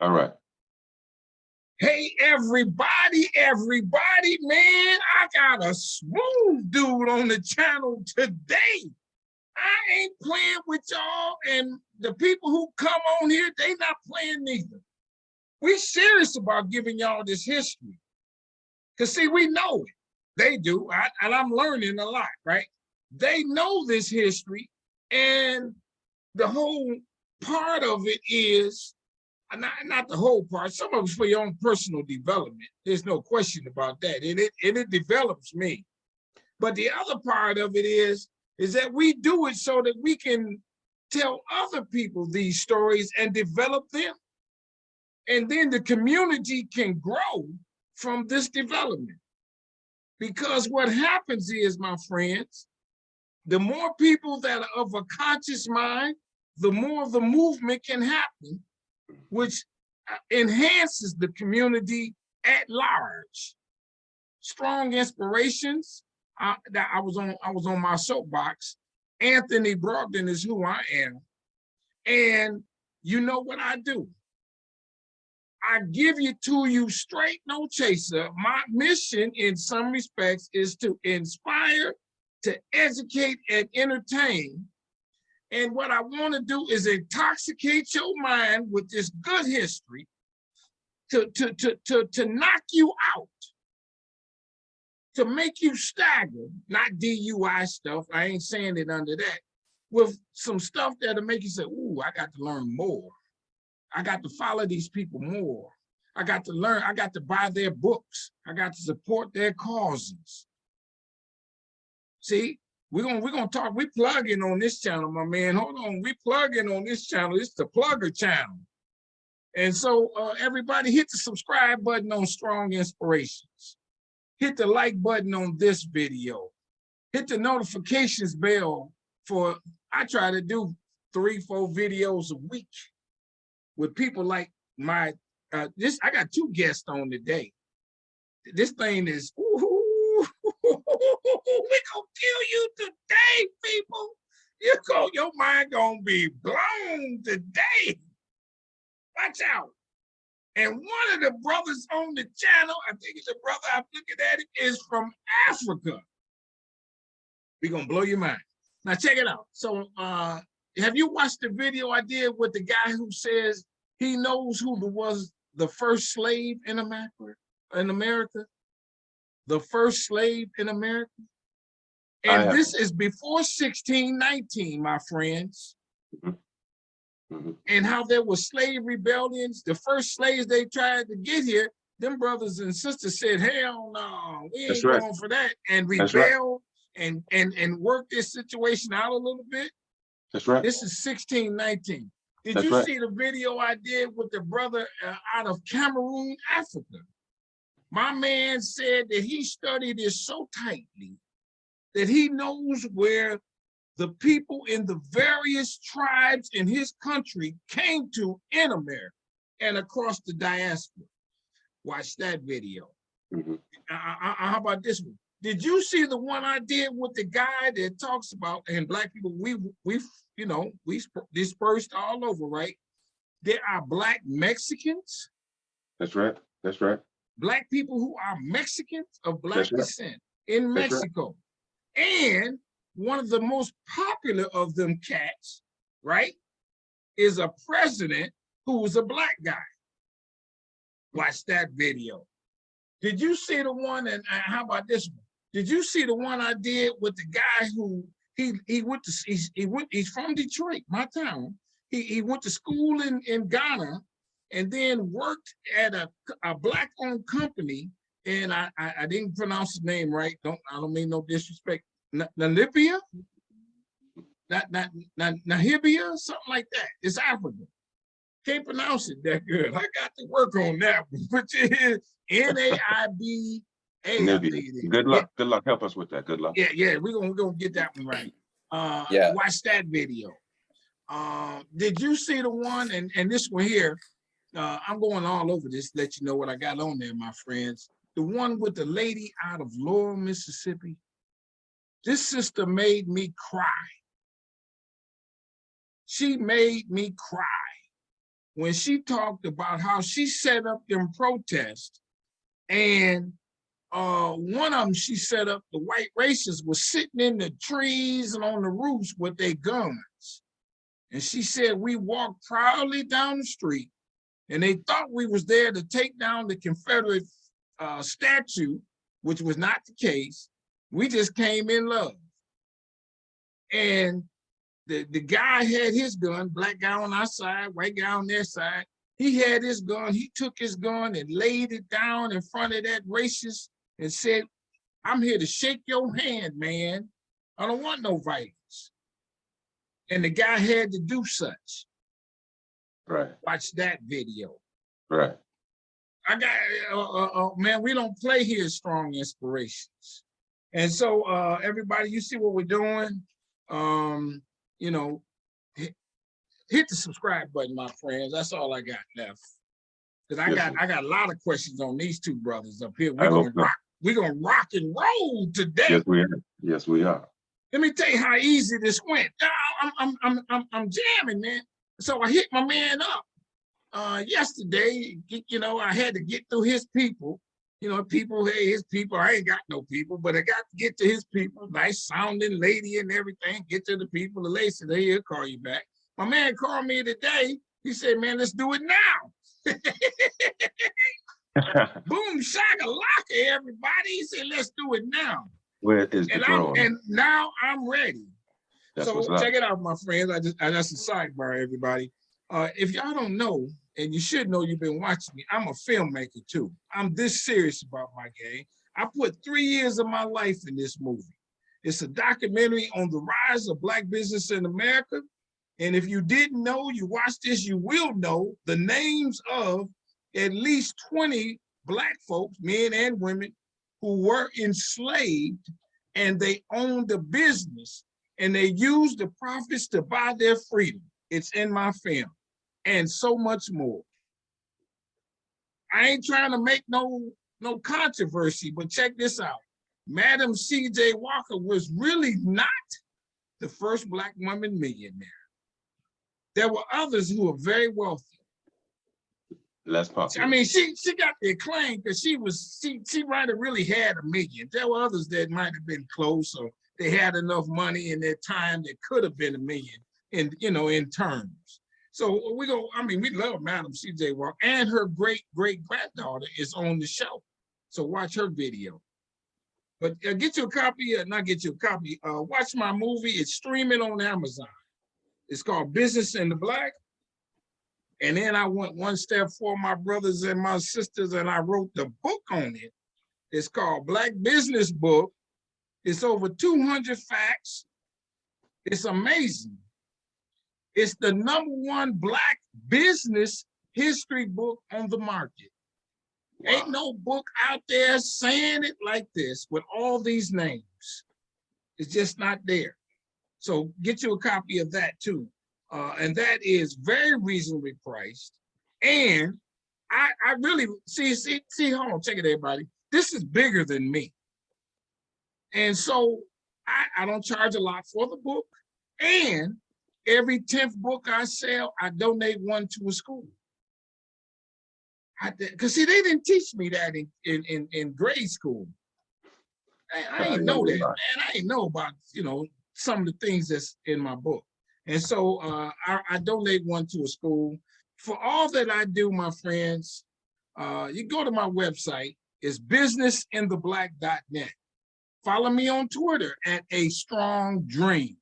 All right. Hey, everybody, man, I got a smooth dude on the channel today. I ain't playing with y'all, and the people who come on here, they not playing neither. We serious about giving y'all this history. Because see, we know it. They do, and I'm learning a lot, right? They know this history, and the whole part of it is, not the whole part, some of it's for your own personal development. There's no question about that. And it develops me. But the other part of it is that we do it so that we can tell other people these stories and develop them. And then the community can grow from this development. Because what happens is, my friends, the more people that are of a conscious mind, the more the movement can happen, which enhances the community at large. Strong inspirations. I was on my soapbox. Anthony Brogdon is who I am. And you know what I do? I give it to you straight, no chaser. My mission in some respects is to inspire, to educate, and entertain. And what I want to do is intoxicate your mind with this good history to knock you out, to make you stagger, not DUI stuff. I ain't saying it under that, with some stuff that'll make you say, ooh, I got to learn more. I got to follow these people more. I got to learn, I got to buy their books. I got to support their causes. See? We're gonna talk, we plugging on this channel, my man. Hold on, we plugging on this channel. It's the plugger channel. And so everybody hit the subscribe button on Strong Inspirations. Hit the like button on this video. Hit the notifications bell for, I try to do 3-4 videos a week with people like my, I got 2 guests on today. This thing is, we gonna kill you today, people. Your mind gonna be blown today. Watch out. And one of the brothers on the channel, I think it's a brother, I'm looking at it, is from Africa. We gonna blow your mind. Now check it out. So have you watched the video I did with the guy who says he knows who was the first slave in America? The first slave in America? And this is before 1619, my friends. And how there were slave rebellions. The first slaves they tried to get here, them brothers and sisters said, hell no, we ain't going for that. And rebelled and worked this situation out a little bit. That's right. This is 1619. Did you see the video I did with the brother out of Cameroon, Africa? My man said that he studied this so tightly that he knows where the people in the various tribes in his country came to in America and across the diaspora. Watch that video. How about this one? Did you see the one I did with the guy that talks about, and black people, we dispersed all over, right? There are black Mexicans. That's right. That's right. Black people who are Mexicans of black descent in Mexico. And one of the most popular of them cats, right, is a president who was a black guy. Watch that video. Did you see the one, and how about this one? Did you see the one I did with the guy who he's from Detroit, my town. He went to school in Ghana and then worked at a black-owned company, and I didn't pronounce his name right. I don't mean no disrespect. Namibia? Nahibia, something like that. It's African. Can't pronounce it that good. I got to work on that one, which is Naiba. Good luck. Good luck. Help us with that. Good luck. Yeah. We're gonna get that one right. Watch that video. Did you see the one, and this one here? I'm going all over this, let you know what I got on there, my friends. The one with the lady out of Laurel, Mississippi. This sister made me cry. She made me cry. when she talked about how she set up them protests, and one of them she set up, the white racists was sitting in the trees and on the roofs with their guns. And she said, we walked proudly down the street and they thought we was there to take down the Confederate statue, which was not the case. We just came in love. And the guy had his gun, black guy on our side, white guy on their side. He had his gun, he took his gun and laid it down in front of that racist and said, I'm here to shake your hand, man. I don't want no violence. And the guy had to do such. Right. Watch that video. Right. I got, man, we don't play here strong inspirations. And so everybody, you see what we're doing? You know, hit the subscribe button, my friends. That's all I got left. Because I got a lot of questions on these two brothers up here. We're gonna rock and roll today. Yes, we are. Yes, we are. Let me tell you how easy this went. I'm jamming, man. So I hit my man up yesterday. You know, I had to get through his people. You know, people, hey, his people. I ain't got no people, but I got to get to his people. Nice sounding lady and everything. Get to the people. The lady said, hey, he'll call you back. My man called me today. He said, man, let's do it now. Boom, shakalaka, everybody. He said, let's do it now. Where is the drone? And now I'm ready. That's so check it out, my friends. That's a sidebar, everybody. If y'all don't know, and you should know, you've been watching me, I'm a filmmaker too. I'm this serious about my game. I put 3 years of my life in this movie. It's a documentary on the rise of Black business in America. And if you didn't know, you watch this, you will know the names of at least 20 Black folks, men and women, who were enslaved and they owned a business and they used the profits to buy their freedom. It's in my film, and so much more. I ain't trying to make no controversy, but check this out. Madam C.J. Walker was really not the first Black woman millionaire. There were others who were very wealthy. Less popular. I mean, she got the acclaim because she might have really had $1 million. There were others that might have been close, or they had enough money in their time that could have been $1 million in terms. So we love Madam C.J. Walker, and her great-great-granddaughter is on the show. So watch her video. But get you a copy, not get you a copy, watch my movie. It's streaming on Amazon. It's called Business in the Black. And then I went one step for my brothers and my sisters, and I wrote the book on it. It's called Black Business Book. It's over 200 facts. It's amazing. It's the #1 Black business history book on the market. Wow. Ain't no book out there saying it like this with all these names. It's just not there. So get you a copy of that too. And that is very reasonably priced. And I really, see, hold on, check it, everybody. This is bigger than me. And so I don't charge a lot for the book. And every 10th book I sell, I donate one to a school. Because see, they didn't teach me that in grade school. I didn't know that, man. I didn't know about, some of the things that's in my book. And so I donate one to a school. For all that I do, my friends, you go to my website. It's businessintheblack.net. Follow me on Twitter at A Strong Dream.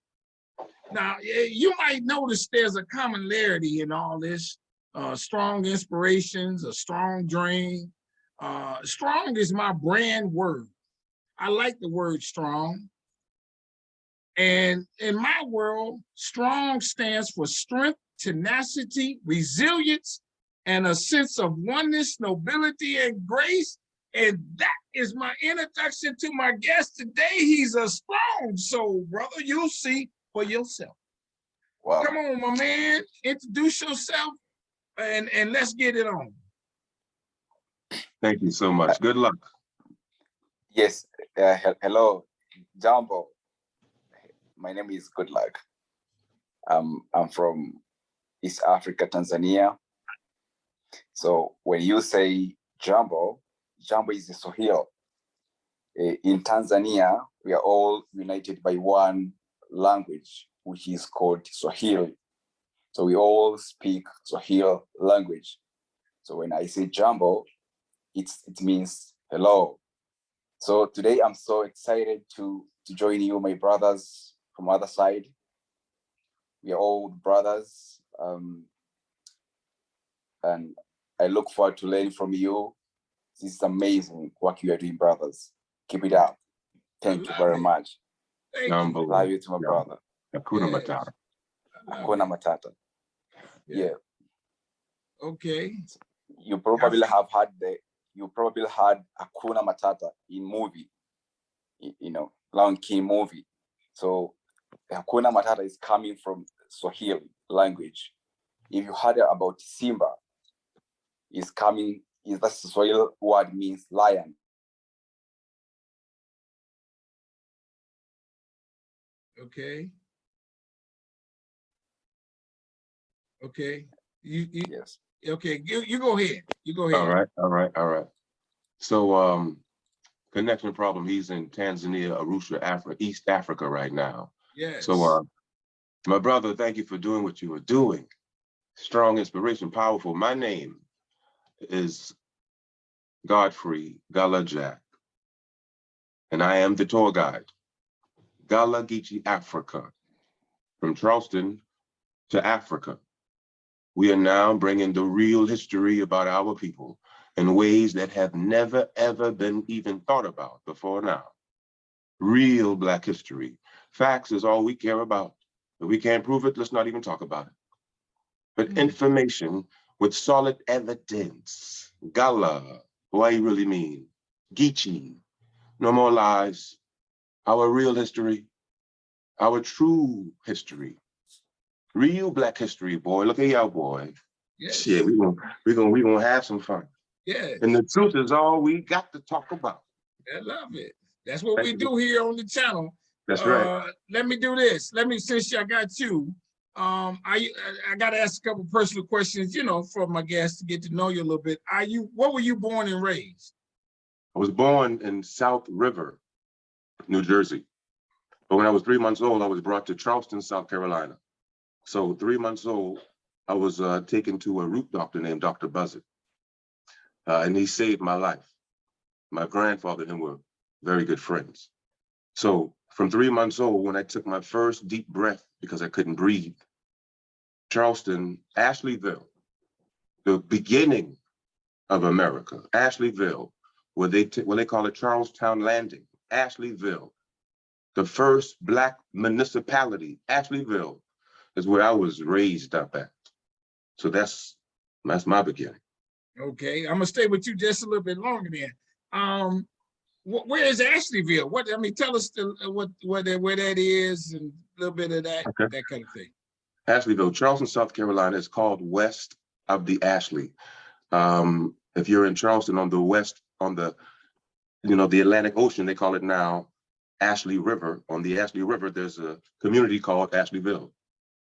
Now, you might notice there's a commonality in all this. Strong inspirations, a strong dream. Strong is my brand word. I like the word strong. And in my world, strong stands for strength, tenacity, resilience, and a sense of oneness, nobility, and grace. And that is my introduction to my guest today. He's a strong soul, brother. You'll see for yourself. Wow. Come on, my man. Introduce yourself and let's get it on. Thank you so much. Good luck. Yes. Hello, Jumbo. My name is Goodluck. I'm from East Africa, Tanzania. So when you say Jambo, Jambo is the Swahili. In Tanzania, we are all united by one language, which is called Swahili. So we all speak Swahili language. So when I say Jambo, it means hello. So today I'm so excited to join you, my brothers from other side. We are all brothers. And I look forward to learning from you. This is amazing work you are doing, brothers. Keep it up. Thank you very much. Love you to my brother. Hakuna Matata. Hakuna Matata. Yeah. Okay. You probably have had Hakuna Matata in movie, you know, Lion King movie. So Hakuna Matata is coming from Swahili language. If you heard about Simba, that Swahili word means lion. Okay. Okay. Yes. Okay. You go ahead. You go ahead. All right. So connection problem. He's in Tanzania, Arusha, East Africa right now. Yes. So my brother, thank you for doing what you are doing. Strong inspiration, powerful. My name is Godfrey Gullah Jack, and I am the tour guide. Gullah Geechee Africa, from Charleston to Africa. We are now bringing the real history about our people in ways that have never, ever been even thought about before now. Real Black history. Facts is all we care about. If we can't prove it, let's not even talk about it. But information with solid evidence. Gullah, what you really mean? Geechee, no more lies. Our real history, our true history. Real Black history, boy. Look at y'all, boy. Yes. Shit, we gonna have some fun. Yeah. And the truth is all we got to talk about. I love it. That's what we do here on the channel. That's right. Let me do this. Since I got you, I got to ask a couple personal questions, you know, for my guests to get to know you a little bit. Where were you born and raised? I was born in South River, New Jersey. But when I was 3 months old, I was brought to Charleston, South Carolina. So 3 months old, I was taken to a root doctor named Dr. Buzzard. And he saved my life. My grandfather and him were very good friends. So from 3 months old, when I took my first deep breath because I couldn't breathe, Charleston, Ashleyville, the beginning of America, Ashleyville, where they call it Charlestown Landing, Ashleyville, the first Black municipality, Ashleyville, is where I was raised up at. So that's my beginning. Okay, I'm gonna stay with you just a little bit longer then. Where is Ashleyville? Tell us where that is and a little bit of that, okay, that kind of thing. Ashleyville, Charleston, South Carolina is called west of the Ashley. If you're in Charleston on the west, on the Atlantic Ocean, they call it now Ashley River. On the Ashley River, there's a community called Ashleyville.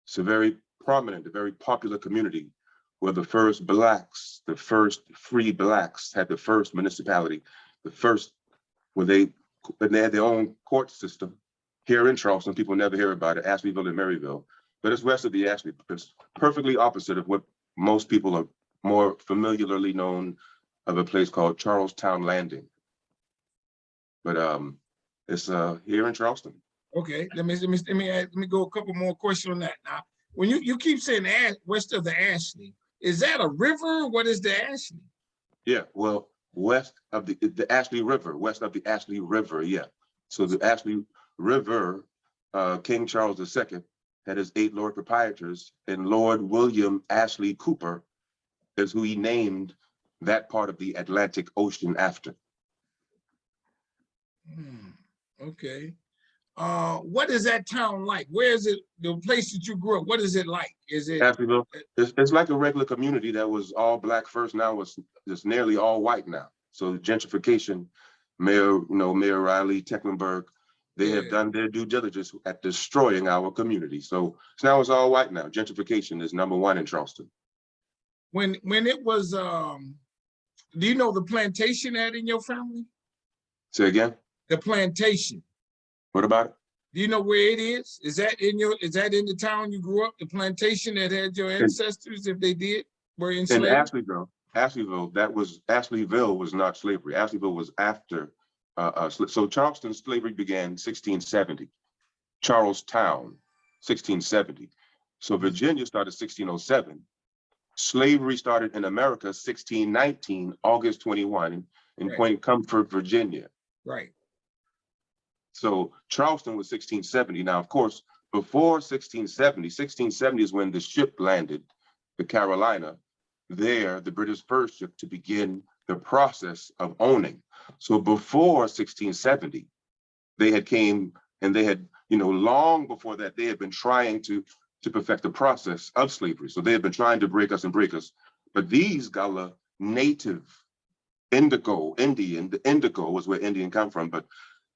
It's a very prominent, a very popular community where the first Blacks, the first free Blacks had the first municipality, the first where they had their own court system. Here in Charleston, people never hear about it, Ashleyville and Maryville, but it's west of the Ashley. It's perfectly opposite of what most people are more familiarly known of a place called Charlestown Landing. But it's here in Charleston. Okay, let me go a couple more questions on that. Now, when you keep saying west of the Ashley, is that a river? What is the Ashley? Yeah, well, west of the Ashley River, west of the Ashley River, yeah. So the Ashley River, King Charles II had his 8 Lord Proprietors, and Lord William Ashley Cooper is who he named that part of the Atlantic Ocean after. Okay. What is that town like? Where is it, the place that you grew up, what is it like? Is it? Ashleyville, it's like a regular community that was all Black first, now it's nearly all white now. So gentrification, Mayor Riley, Tecklenburg, they have done their due diligence at destroying our community. So now it's all white now. Gentrification is #1 in Charleston. when it was, do you know the plantation that in your family? Say again? The plantation. What about it? Do you know where it is? Is that in the town you grew up, the plantation that had your ancestors, if they were enslaved? In Ashleyville was not slavery. Ashleyville was after, so Charleston slavery began 1670. Charlestown, 1670. So Virginia started 1607. Slavery started in America 1619, August 21, in Point Comfort, Virginia. Right. So Charleston was 1670. Now, of course, before 1670 is when the ship landed, the Carolina. There, the British first ship to begin the process of owning. So before 1670, they had came and they had, long before that, they had been trying to perfect the process of slavery. So they had been trying to break us. But these Gullah native Indian, the indigo was where Indian come from, but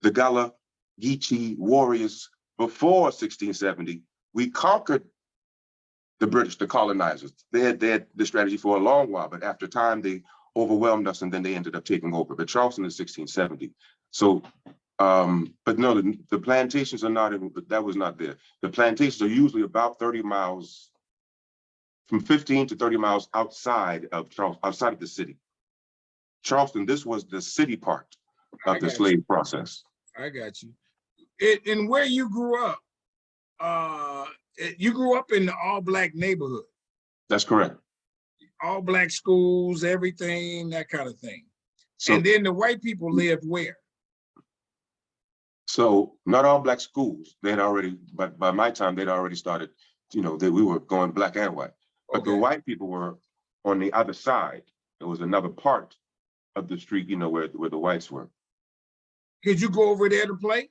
the Gullah Geechee warriors before 1670, we conquered the British, the colonizers. They had this strategy for a long while, but after time, they overwhelmed us and then they ended up taking over. But Charleston is 1670. So, but no, the plantations are not, that was not there. The plantations are usually about 30 miles, from 15 to 30 miles outside of outside of the city. Charleston, this was the city part of the slave process. I got you. And where you grew up, you grew up in the all-black neighborhood. That's correct. All black schools, everything, that kind of thing. So, and then the white people lived where? So not all black schools. They had already, but by my time, they'd already started, that we were going black and white. But the white people were on the other side. There was another part of the street, where the whites were. Did you go over there to play?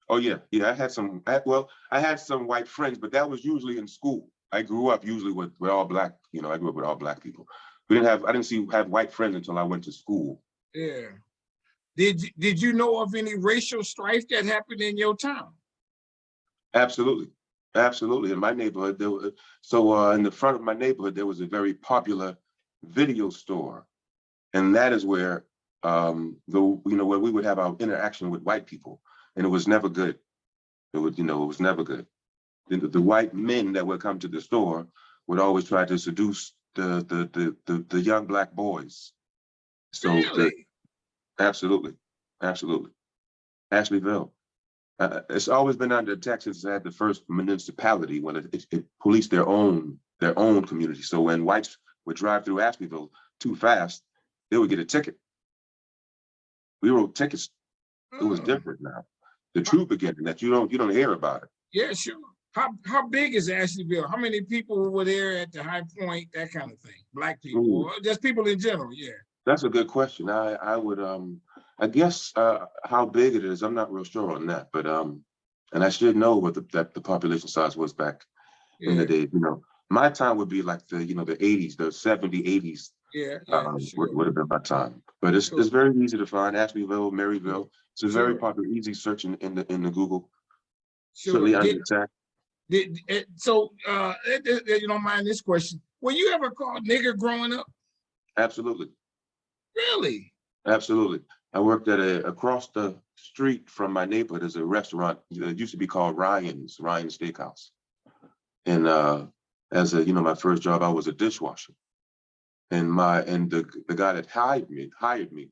Oh yeah, I had some. I had some white friends, but that was usually in school. I grew up usually with all black. I grew up with all black people. I didn't have white friends until I went to school. Yeah. Did you know of any racial strife that happened in your town? Absolutely. In my neighborhood, in the front of my neighborhood, there was a very popular video store, and that is where where we would have our interaction with white people. And it was never good. It was never good. The white men that would come to the store would always try to seduce the young black boys. So really? Absolutely. Ashleyville. It's always been under attack since it had the first municipality when it policed their own community. So when whites would drive through Ashleyville too fast, they would get a ticket. We wrote tickets. It was different now. The true beginning that you don't hear about it. Yeah, sure. How big is Ashleyville? How many people were there at the high point? That kind of thing. Black people, or just people in general. Yeah. That's a good question. I would I guess how big it is. I'm not real sure on that, but and I should know what the population size was back in the day. My time would be like the the 80s, the 70s, 80s. Yeah, sure. would have been my time. But it's very easy to find. Ashleyville, Maryville. It's a very popular, easy search in the Google. Sure. Certainly under attack. So you don't mind this question. Were you ever called nigger growing up? Absolutely. Really? Absolutely. I worked at across the street from my neighborhood is a restaurant that used to be called Ryan's Steakhouse. And as my first job, I was a dishwasher. And the guy that hired me,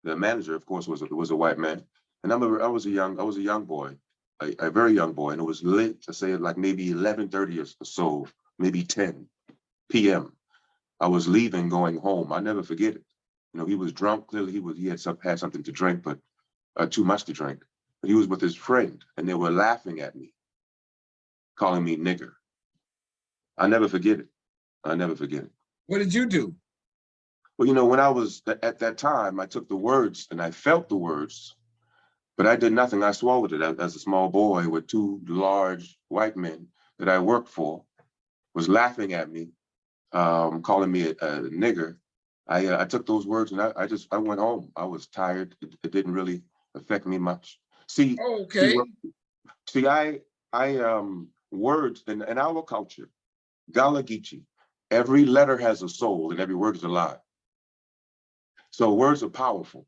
the manager, of course, was a white man. And I was a young boy, a very young boy, and it was late, to say like maybe 11:30 or so, maybe 10 p.m. I was leaving, going home. I never forget it. He was drunk. Clearly, he had something to drink, but too much to drink. But he was with his friend, and they were laughing at me, calling me nigger. I never forget it. What did you do? Well, when I was at that time, I took the words and I felt the words, but I did nothing. I swallowed it as a small boy with two large white men that I worked for was laughing at me, calling me a nigger. I took those words and I went home. I was tired. It didn't really affect me much. See, I words in our culture, Gullah Geechee, Every letter has a soul and every word is alive. So words are powerful.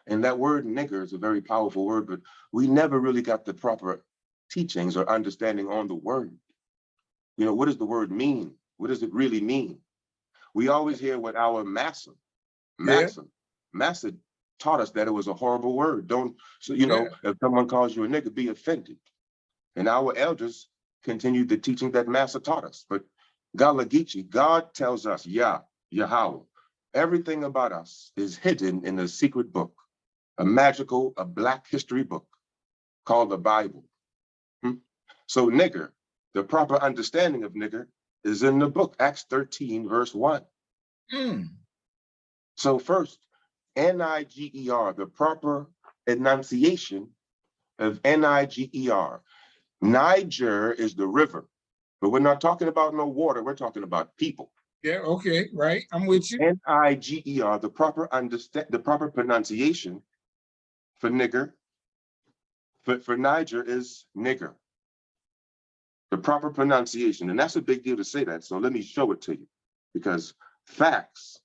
And that word nigger is a very powerful word, but we never really got the proper teachings or understanding on the word. You know, what does the word mean? What does it really mean? We always hear what our massa taught us that it was a horrible word. Don't, so, you know, if someone calls you a nigger, be offended. And our elders continued the teaching that massa taught us. But Gullah Geechee, God tells us, Yahweh, everything about us is hidden in a secret book, a black history book called the Bible. So nigger, the proper understanding of nigger is in the book, Acts 13, verse 1. So first, N-I-G-E-R, the proper enunciation of N-I-G-E-R. Niger is the river, but we're not talking about no water, we're talking about people. Yeah, okay, right, I'm with you. N-I-G-E-R, the proper pronunciation for nigger, for Niger is nigger. The proper pronunciation, and that's a big deal to say that, so let me show it to you, because facts,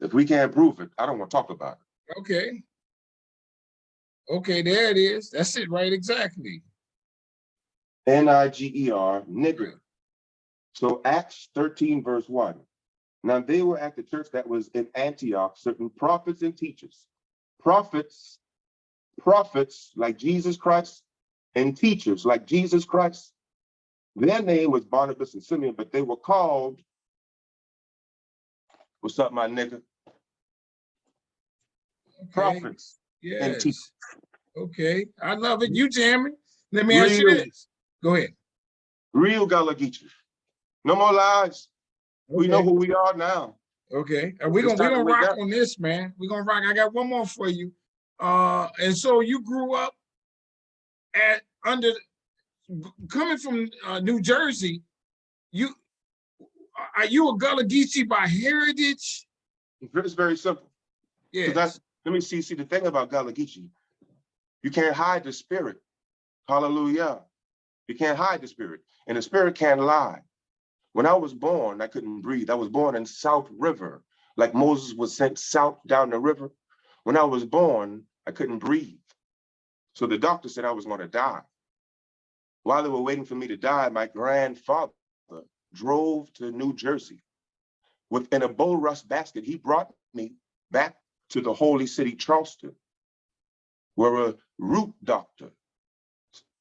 if we can't prove it, I don't want to talk about it. Okay. Okay, there it is. That's it, right? Exactly. N-I-G-E-R, nigger. So Acts 13, verse 1. Now they were at the church that was in Antioch, certain prophets and teachers. Prophets like Jesus Christ, and teachers like Jesus Christ. Their name was Barnabas and Simeon, but they were called, what's up, my nigga? Okay. Prophets and teachers. Okay, I love it. You jamming. Let me ask you this. Go ahead. Real Gullah Geechee. No more lies. Okay. We know who we are now. Okay, we're gonna rock on this, man. We're gonna rock. I got one more for you. And so you grew up coming from New Jersey. Are you a Gullah Geechee by heritage? It's very simple. Yeah. Let me see the thing about Gullah Geechee. You can't hide the spirit. Hallelujah. You can't hide the spirit, and the spirit can't lie. When I was born, I couldn't breathe. I was born in South River, like Moses was sent south down the river. When I was born, I couldn't breathe. So the doctor said I was going to die. While they were waiting for me to die, my grandfather drove to New Jersey. In a bulrush basket, he brought me back to the holy city, Charleston, where a root doctor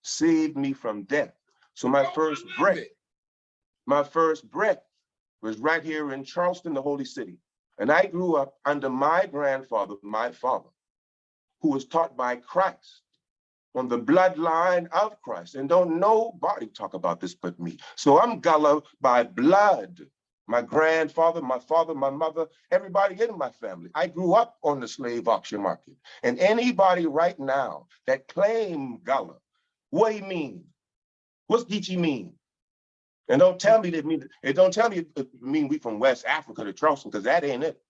saved me from death. So my first breath was right here in Charleston, the holy city. And I grew up under my grandfather, my father, who was taught by Christ, on the bloodline of Christ. And don't nobody talk about this but me. So I'm Gullah by blood. My grandfather, my father, my mother, everybody in my family. I grew up on the slave auction market. And anybody right now that claim Gullah, what do you mean? What's Geechee mean? And don't tell me it mean we from West Africa to Charleston, because that ain't it.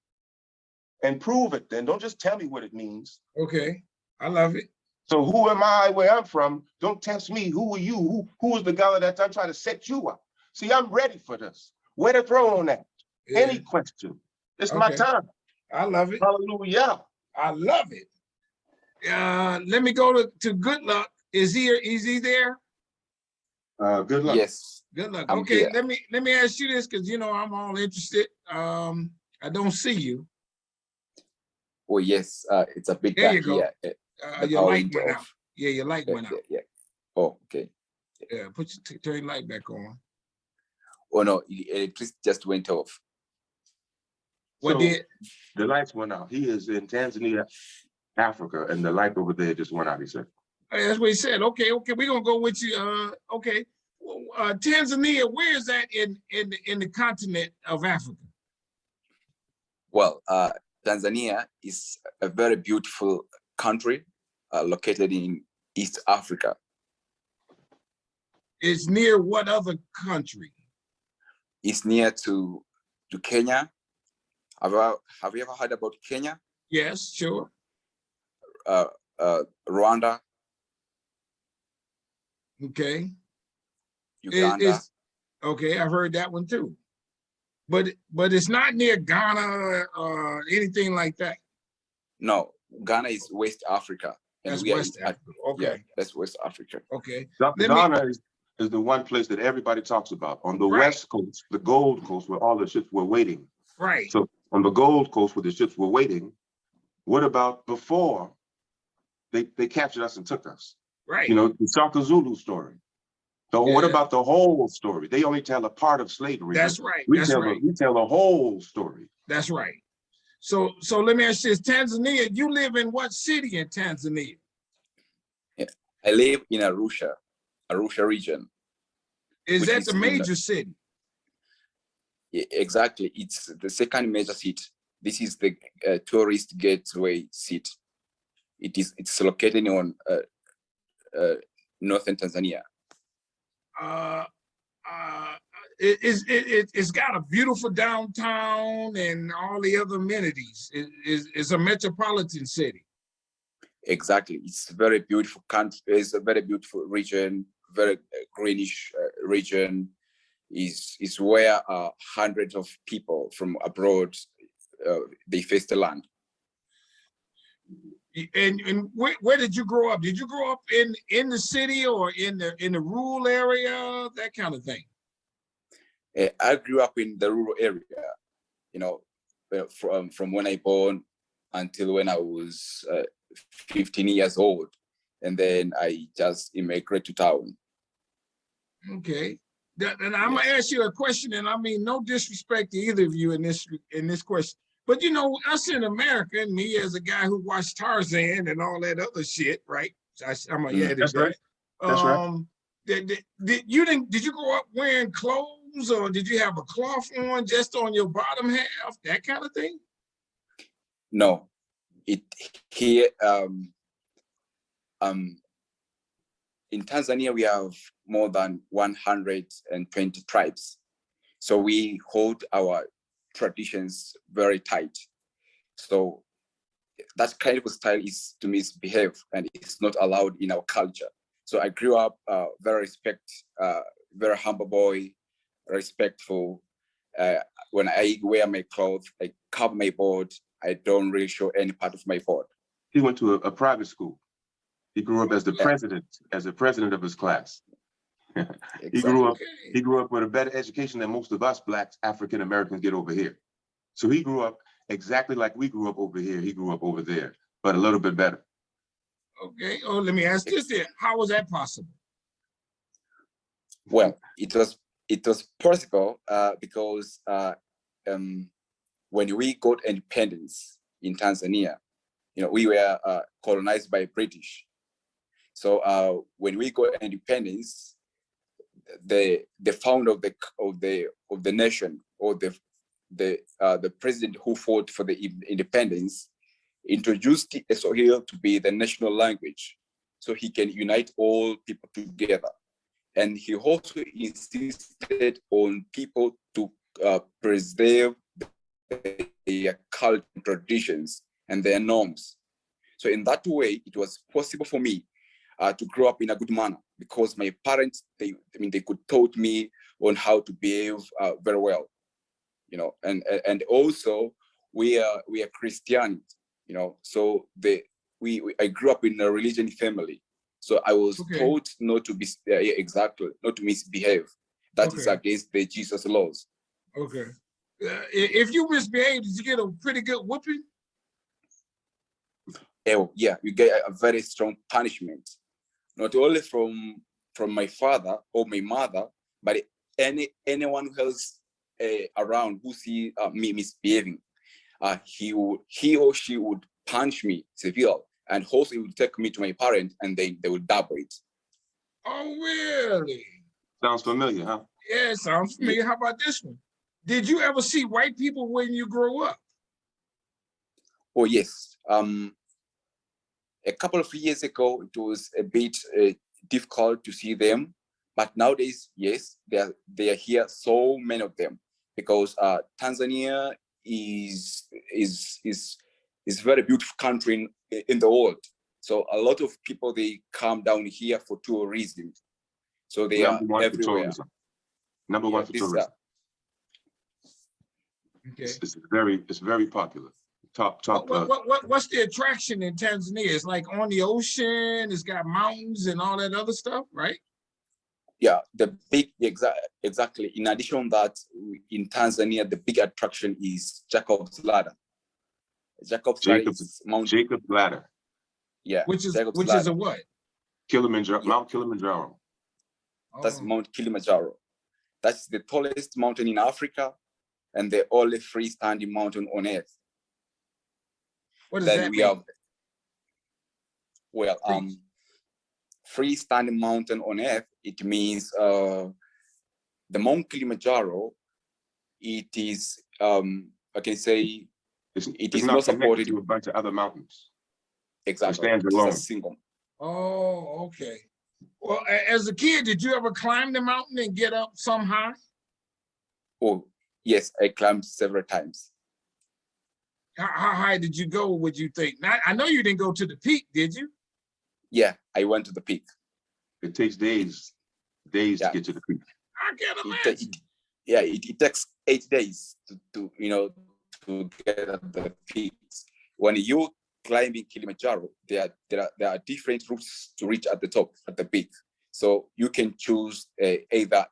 And prove it then. Don't just tell me what it means. Okay, I love it. So who am I, where I'm from? Don't test me. Who are you? Who is the Gullah that I'm trying to set you up? See, I'm ready for this. Where the throne at? Yeah. Any question. It's my time. I love it. Hallelujah. I love it. Let me go to Goodluck. Is he there? Goodluck. Yes. Goodluck. Okay, let me ask you this, because you know I'm all interested. I don't see you. Oh yes, it's a bit there dark you go. here. Your light went out. Yeah, your light went out. Yeah. Oh, okay. Yeah, turn your light back on. Oh no, electricity just went off. What did? The lights went out. He is in Tanzania, Africa, and the light over there just went out, he said. That's what he said. Okay, we're gonna go with you. Okay. Tanzania, where is that in the continent of Africa? Well, Tanzania is a very beautiful country located in East Africa. It's near what other country? It's near to Kenya. Have you ever heard about Kenya? Yes, sure. Rwanda. Okay. Uganda. Okay, I've heard that one too. But it's not near Ghana or anything like that. No, Ghana is West Africa. And That's we West are, Africa. Okay. Yeah, that's West Africa. Okay. Ghana is the one place that everybody talks about. On the West Coast, the Gold Coast, where all the ships were waiting. Right. So on the Gold Coast, where the ships were waiting, what about before they captured us and took us? Right. You know, the Shaka Zulu story. So what about the whole story? They only tell a part of slavery. That's right. We tell the whole story. That's right. So let me ask you this, Tanzania, you live in what city in Tanzania? Yeah. I live in Arusha region. Is that the major city? Yeah, exactly. It's the second major city. This is the tourist gateway city. It's located on northern Tanzania. It's got a beautiful downtown and all the other amenities. It's a metropolitan city. Exactly. It's a very beautiful country. It's a very beautiful region, very greenish region. Is where hundreds of people from abroad they face the land. And where did you grow up? Did you grow up in the city or in the rural area, that kind of thing? I grew up in the rural area, you know, from when I born until when I was 15 years old, and then I just immigrated to town. Okay, and I'm gonna ask you a question, and I mean no disrespect to either of you in this question, but you know, us in America, and me as a guy who watched Tarzan and all that other shit, right? I'm gonna edit That's that. right. That's right. Did you grow up wearing clothes, or did you have a cloth on just on your bottom half, that kind of thing? No, here in Tanzania we have more than 120 tribes, so we hold our traditions very tight. So that kind of style is to misbehave, and it's not allowed in our culture. So I grew up very humble boy, respectful. When I wear my clothes, I cover my board. I don't really show any part of my board. He went to a private school. He grew up as the president of his class. Exactly. He grew up with a better education than most of us Blacks, African Americans get over here. So he grew up exactly like we grew up over here. He grew up over there, but a little bit better. Okay. Oh, let me ask this then. How was that possible? Well, it was possible because when we got independence in Tanzania, you know, we were colonized by British. So when we got independence, the founder of the nation, or the president who fought for the independence, introduced Swahili to be the national language, so he can unite all people together. And he also insisted on people to preserve their cultural traditions and their norms. So in that way, it was possible for me to grow up in a good manner, because my parents, they could taught me on how to behave very well, you know, and also we are Christian, you know, so I grew up in a religion family, so I was taught not to be not to misbehave. That is against the Jesus laws. Okay. If you misbehave, did you get a pretty good whooping? Oh, yeah, you get a very strong punishment, not only from my father or my mother, but anyone else around who see me misbehaving. He or she would punch me severely, and also it would take me to my parent, and they would double it. Oh, really? Sounds familiar, huh? Yeah, sounds familiar. How about this one? Did you ever see white people when you grow up? Oh, yes. A couple of years ago, it was a bit difficult to see them, but nowadays, yes, they are here. So many of them, because Tanzania is a very beautiful country in the world. So a lot of people, they come down here for tourism. So they are everywhere. Number one for tourism. Okay. It's very popular. Top. What's the attraction in Tanzania? It's like on the ocean. It's got mountains and all that other stuff, right? Yeah, the big exactly. In addition to that, in Tanzania, the big attraction is Jacob's Ladder. Jacob's Ladder is Jacob's Ladder. Yeah, which is Jacob's which Ladder. is a what? Kilimanjaro, Yeah. Mount Kilimanjaro. That's Oh. Mount Kilimanjaro. That's the tallest mountain in Africa and the only freestanding mountain on earth. What does Then that we mean? have, well, freestanding mountain on earth, it means the Mount Kilimanjaro, it is, I can say, it is not supported to a bunch of other mountains. Exactly. It stands alone. It's a single. Oh, okay. Well, as a kid, did you ever climb the mountain and get up some high? Oh, yes, I climbed several times. How high did you go, would you think? I know you didn't go to the peak, did you? Yeah, I went to the peak. It takes days to get to the peak. I can't imagine. It takes 8 days to get at the peaks. When you climbing Kilimanjaro, there are different routes to reach at the top, at the peak. So you can choose either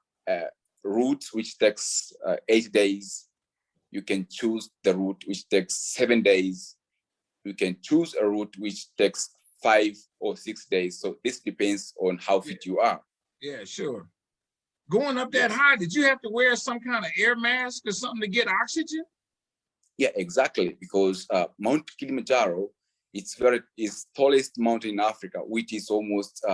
route which takes 8 days. You can choose the route which takes 7 days. You can choose a route which takes 5 or 6 days. So this depends on how fit you are. Yeah, sure. Going up that high, did you have to wear some kind of air mask or something to get oxygen? Yeah, exactly. Because Mount Kilimanjaro, it's tallest mountain in Africa, which is almost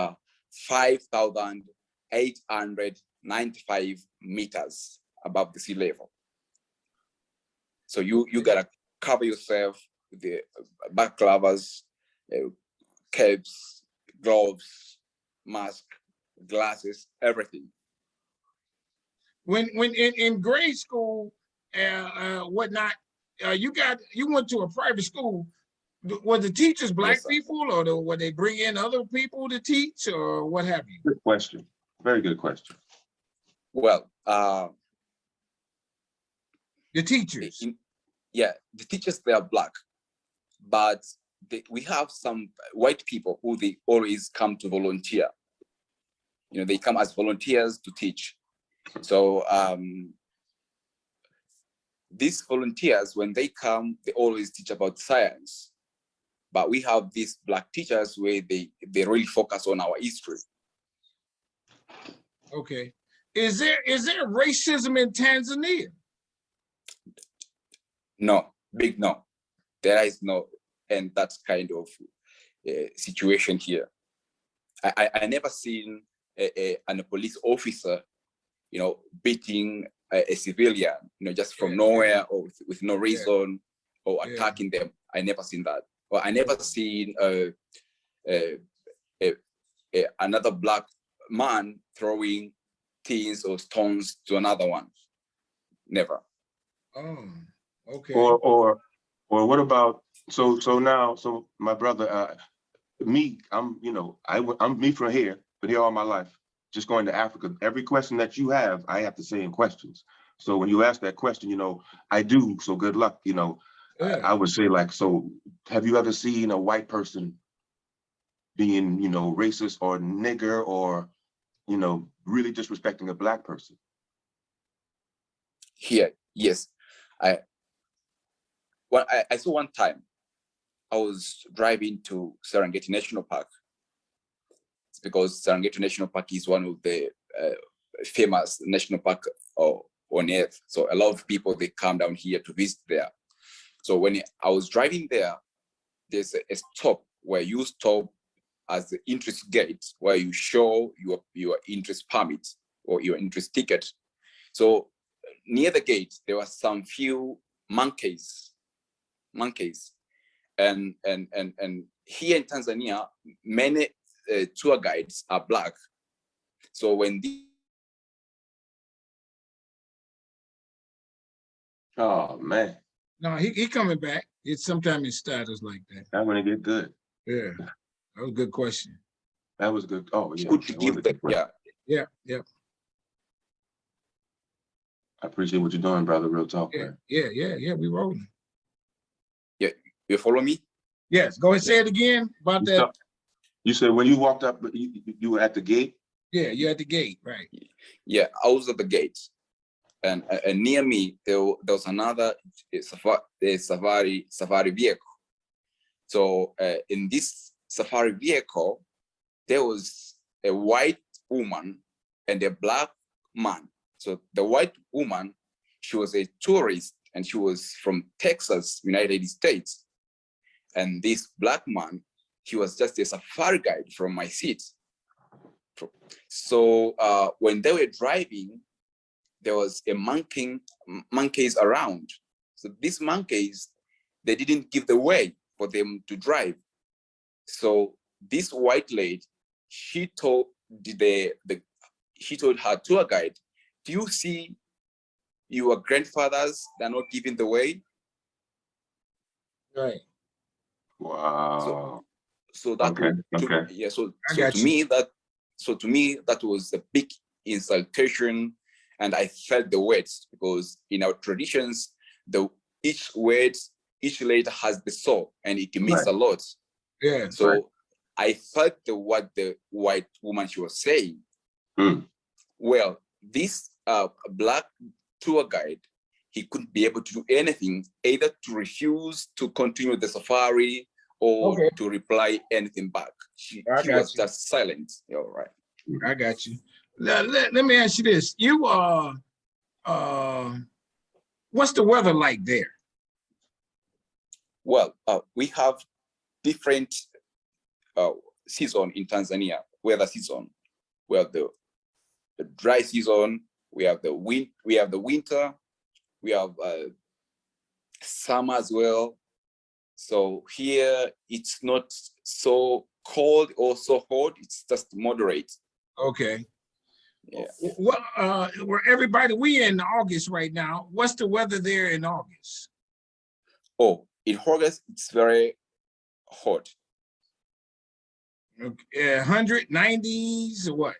5,895 meters above the sea level. So you gotta cover yourself with the backlavas, caps, gloves, mask, glasses, everything. When in grade school, whatnot, you went to a private school. Were the teachers black people, or were they bring in other people to teach, or what have you? Good question. Very good question. Well, the teachers. The teachers, they are black, but we have some white people who they always come to volunteer. They come as volunteers to teach. So these volunteers, when they come, they always teach about science. But we have these black teachers where they really focus on our history. Okay. Is there racism in Tanzania? No, big no. There is no, and that's kind of situation here. I never seen a police officer, beating a civilian, just from nowhere or with no reason or attacking them. I never seen that. Or I never seen another black man throwing things or stones to another one. Never. Oh, okay. Or what about so my brother, me, I'm me from here, but here all my life, just going to Africa. Every question that you have, I have to say in questions. So when you ask that question, I do. So good luck. I would say, like, so have you ever seen a white person being, racist or nigger or, really disrespecting a black person? Here, yes. I saw one time, I was driving to Serengeti National Park. It's because Serengeti National Park is one of the famous national park on earth. So a lot of people, they come down here to visit there. So when I was driving there, there's a stop where you stop as the interest gate, where you show your interest permit or your interest ticket. So near the gate, there were some few monkeys. And here in Tanzania, many tour guides are black. So when oh man. No, he coming back. It's sometimes his status like that. I'm gonna get good. Yeah, that was a good question. That was good. Oh yeah. Good to give that. Yeah. I appreciate what you're doing, brother. Real talk, man. Yeah, we rolling. Yeah, you follow me? Yes, go ahead, say it again about that. You said when you walked up, you were at the gate? Yeah, you're at the gate, right? Yeah, I was at the gate. And near me, there was another safari vehicle. So in this safari vehicle, there was a white woman and a black man. So the white woman, she was a tourist and she was from Texas, United States. And this black man, he was just a safari guide from my seat. So when they were driving, there was a monkeys around. So these monkeys, they didn't give the way for them to drive. So this white lady, she told her tour guide, "Do you see your grandfathers? They're not giving the way." Right. Wow. So that to me that was a big insultation, and I felt the words, because in our traditions, each letter has the soul and it means a lot. Yeah. So I felt what the white woman she was saying. Well, this black tour guide, he couldn't be able to do anything, either to refuse to continue the safari or to reply anything back. He was just silent. All right. I got you. Let me ask you this. You what's the weather like there? Well, we have different season in Tanzania, weather season. We have the dry season, we have the winter, we have summer as well. So here it's not so cold or so hot, it's just moderate. Okay. Yeah. Well, we in August right now. What's the weather there in August? Oh, in August, it's very hot. Okay, 190s or what?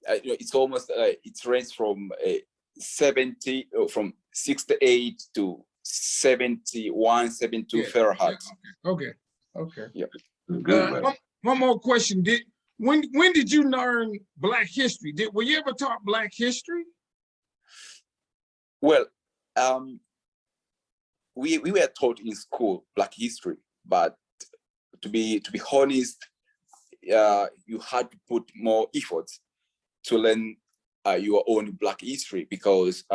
It's almost, it ranges from 70, from 68 to 71, 72 Fahrenheit. Okay. Yeah. One more question. When did you learn Black history? Were you ever taught Black history? Well, we were taught in school Black history, but to be honest, you had to put more effort to learn your own Black history, because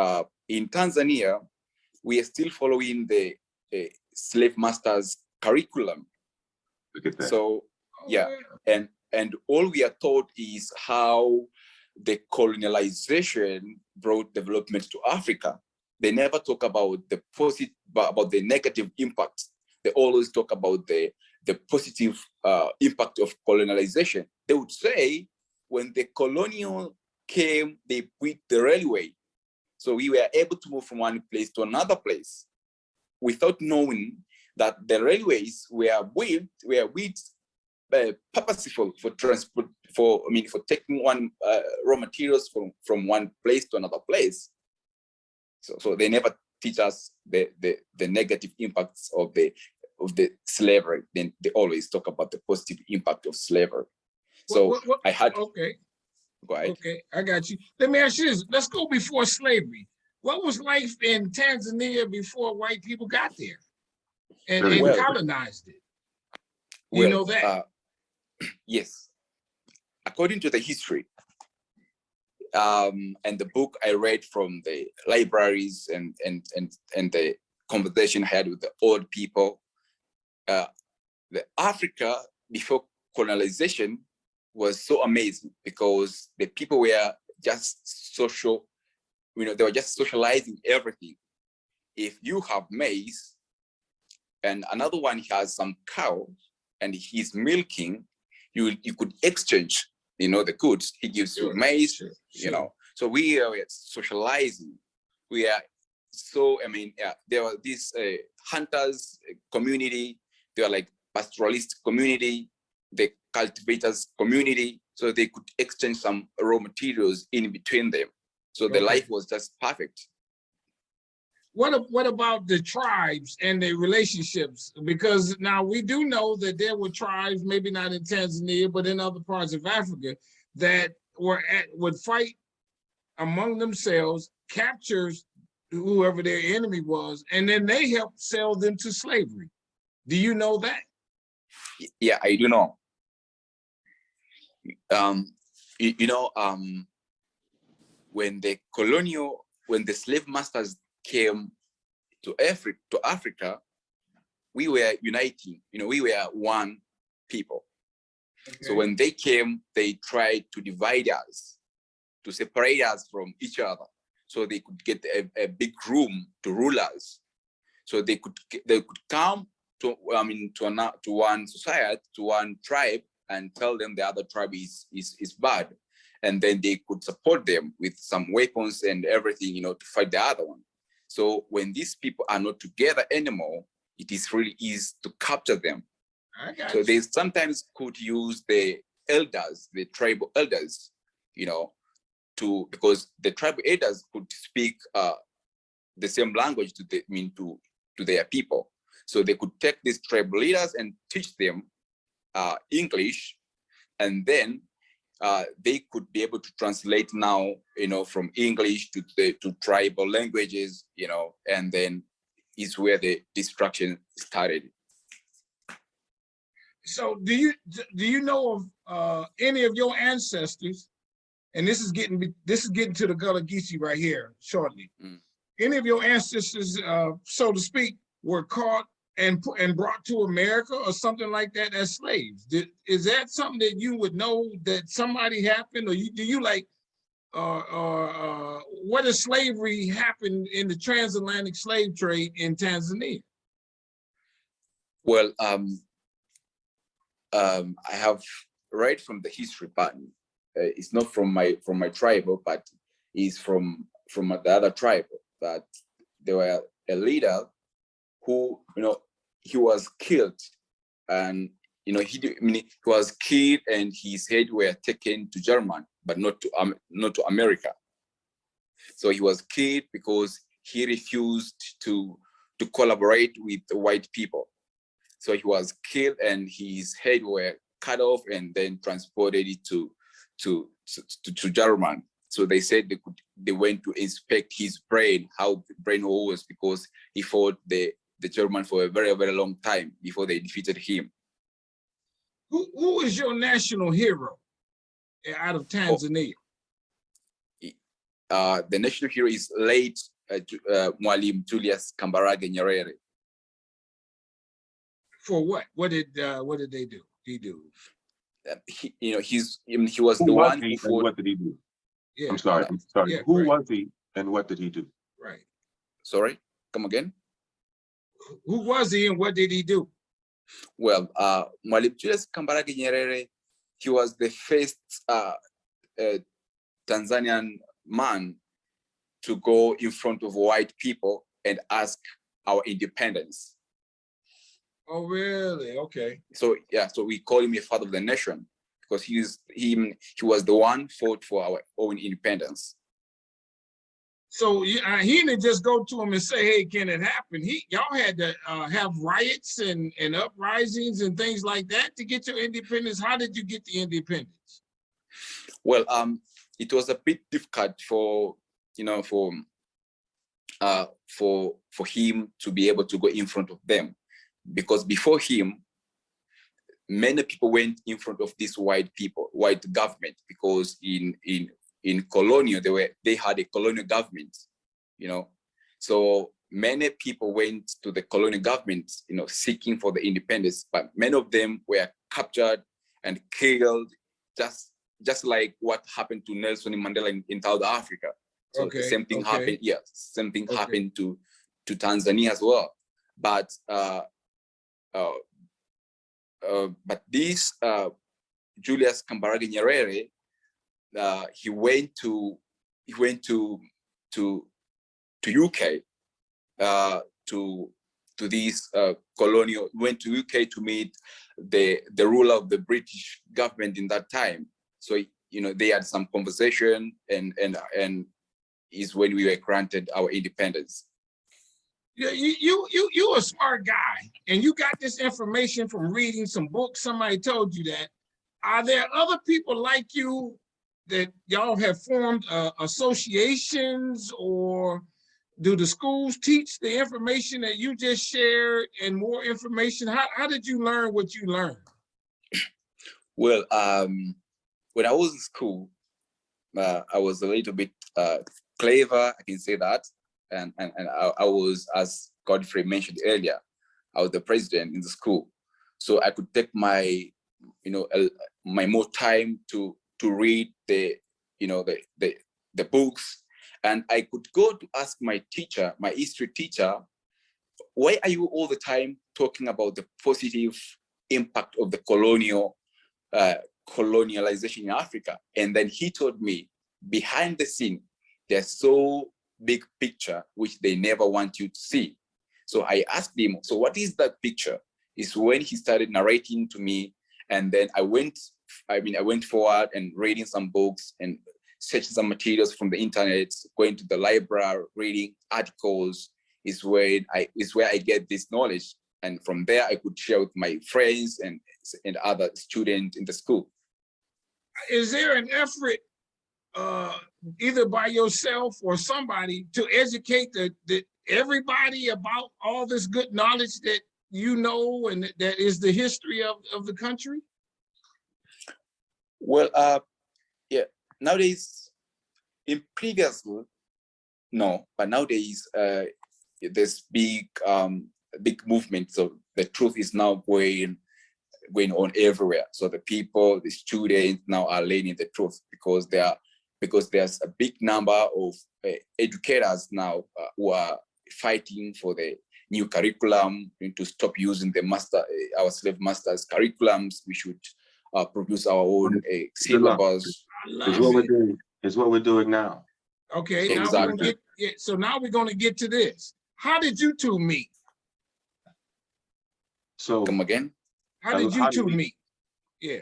in Tanzania we are still following the slave masters curriculum. Look at that. So and all we are taught is how the colonialization brought development to Africa. They never talk about the positive, about the negative impact. They always talk about the positive impact of colonialization. They would say when the colonial came, they built the railway. So we were able to move from one place to another place without knowing that the railways were built purposeful for transport, for taking one raw materials from one place to another place. So they never teach us the negative impacts of the slavery. Then they always talk about the positive impact of slavery. So I had Go ahead. Okay, I got you. Let me ask you this. Let's go before slavery. What was life in Tanzania before white people got there and colonized it? You know that? Yes. According to the history, and the book I read from the libraries and the conversation I had with the old people, the Africa before colonization was so amazing, because the people were just social, they were just socializing everything. If you have maize and another one has some cow and he's milking, you could exchange, the goods. He gives you maize, So we are socializing. We are there were this hunters community. They were like pastoralist community, the cultivators community. So they could exchange some raw materials in between them. So the life was just perfect. what about the tribes and the relationships? Because now we do know that there were tribes, maybe not in Tanzania, but in other parts of Africa, that would fight among themselves, captures whoever their enemy was, and then they helped sell them to slavery. Do you know that? Yeah, I do know. When the slave masters came to Africa, we were uniting. We were one people. Okay. So when they came, they tried to divide us, to separate us from each other, so they could get a big room to rule us. So they could come to one society, to one tribe, and tell them the other tribe is bad, and then they could support them with some weapons and everything, to fight the other one. So when these people are not together anymore, it is really easy to capture them. So they sometimes could use the elders, the tribal elders, because the tribal elders could speak the same language to their people. So they could take these tribal leaders and teach them English, and then they could be able to translate now, from English to tribal languages, and then is where the destruction started. So do you know of any of your ancestors, and this is getting to the Gullah Geechee right here shortly. Any of your ancestors, so to speak, were caught and brought to America or something like that as slaves? Is that something that you would know that somebody happened, or do you like, what does slavery happen in the transatlantic slave trade in Tanzania? Well, I have read from the history part. It's not from my tribe, but it's from the other tribe, that there were a leader who, he was killed, and he was killed, and his head were taken to Germany, but not to America. So he was killed because he refused to collaborate with the white people. So he was killed, and his head were cut off and then transported it to Germany. So they said they went to inspect his brain, how the brain was, because he fought the German for a very, very long time before they defeated him. Who is your national hero out of Tanzania? The national hero is late Mwalimu Julius Kambarage Nyerere. For what? What did they do? He do? He was the one who fought. What did he do? Yeah. I'm sorry. Yeah, who was he, and what did he do? Right. Sorry, come again. Who was he, and what did he do? Well, Mwalimu Julius Kambarage Nyerere, he was the first Tanzanian man to go in front of white people and ask our independence. Oh, really? Okay. So yeah, so we call him a father of the nation, because he was the one fought for our own independence. So he didn't just go to him and say, "Hey, can it happen?" Y'all had to have riots and uprisings and things like that to get your independence. How did you get the independence? Well, it was a bit difficult for him to be able to go in front of them, because before him, many people went in front of this white government, because in colonial, they had a colonial government, so many people went to the colonial government, seeking for the independence, but many of them were captured and killed, just like what happened to Nelson Mandela in South Africa. So the same thing happened. Yes, same thing happened to Tanzania as well. But this Julius Kambarage Nyerere, he went to UK to this colonial. Went to UK to meet the ruler of the British government in that time. So they had some conversation, and is when we were granted our independence. Yeah, you a smart guy, and you got this information from reading some books. Somebody told you that. Are there other people like you that y'all have formed associations, or do the schools teach the information that you just shared and more information? How did you learn what you learned? Well, when I was in school, I was a little bit clever, I can say that. And I was, as Godfrey mentioned earlier, I was the president in the school. So I could take my, my more time to read the books. And I could go to ask my teacher, my history teacher, why are you all the time talking about the positive impact of the colonialization in Africa? And then he told me, behind the scene, there's so big picture which they never want you to see. So I asked him, so what is that picture? Is when he started narrating to me, and then I went forward and reading some books and searching some materials from the internet, going to the library, reading articles, is where I get this knowledge. And from there, I could share with my friends and other students in the school. Is there an effort, either by yourself or somebody, to educate everybody about all this good knowledge that you know and that is the history of the country? Well, yeah, nowadays, in previously, no, but nowadays, there's big movement. So the truth is now going on everywhere. So the people, the students now are learning the truth because there's a big number of educators now who are fighting for the new curriculum, to stop using our slave masters curriculums. We should produce our own syllabus. It's what we're doing now. Okay, exactly. So now we're going to get to this. How did you two meet? So come again? How did you two meet? Yeah.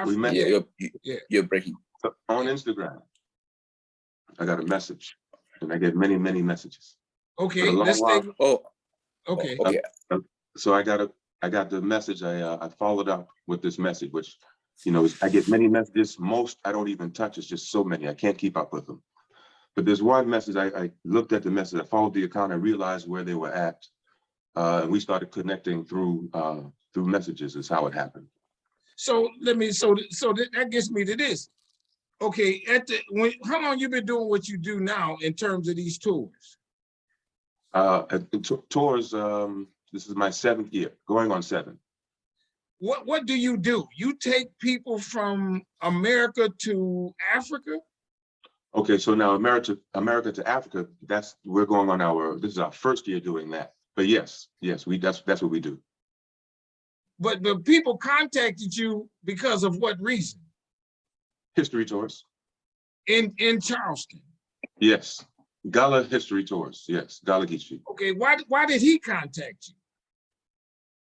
We met. You're breaking. On Instagram, I got a message, and I get many messages. Okay, let's take. Oh, okay. Okay. So I got the message. I followed up with this message, which, I get many messages. Most I don't even touch. It's just so many. I can't keep up with them. But there's one message. I looked at the message. I followed the account. I realized where they were at. And we started connecting through messages. Is how it happened. So that gets me to this. Okay, how long you been doing what you do now in terms of these tours? Tours. This is my 7th year, going on 7. What do? You take people from America to Africa? Okay, so now America to Africa. We're going on this is our 1st year doing that. But yes, that's what we do. But the people contacted you because of what reason? History tours. In Charleston. Yes, Gullah history tours. Yes, Gullah Geechee. Okay, why did he contact you?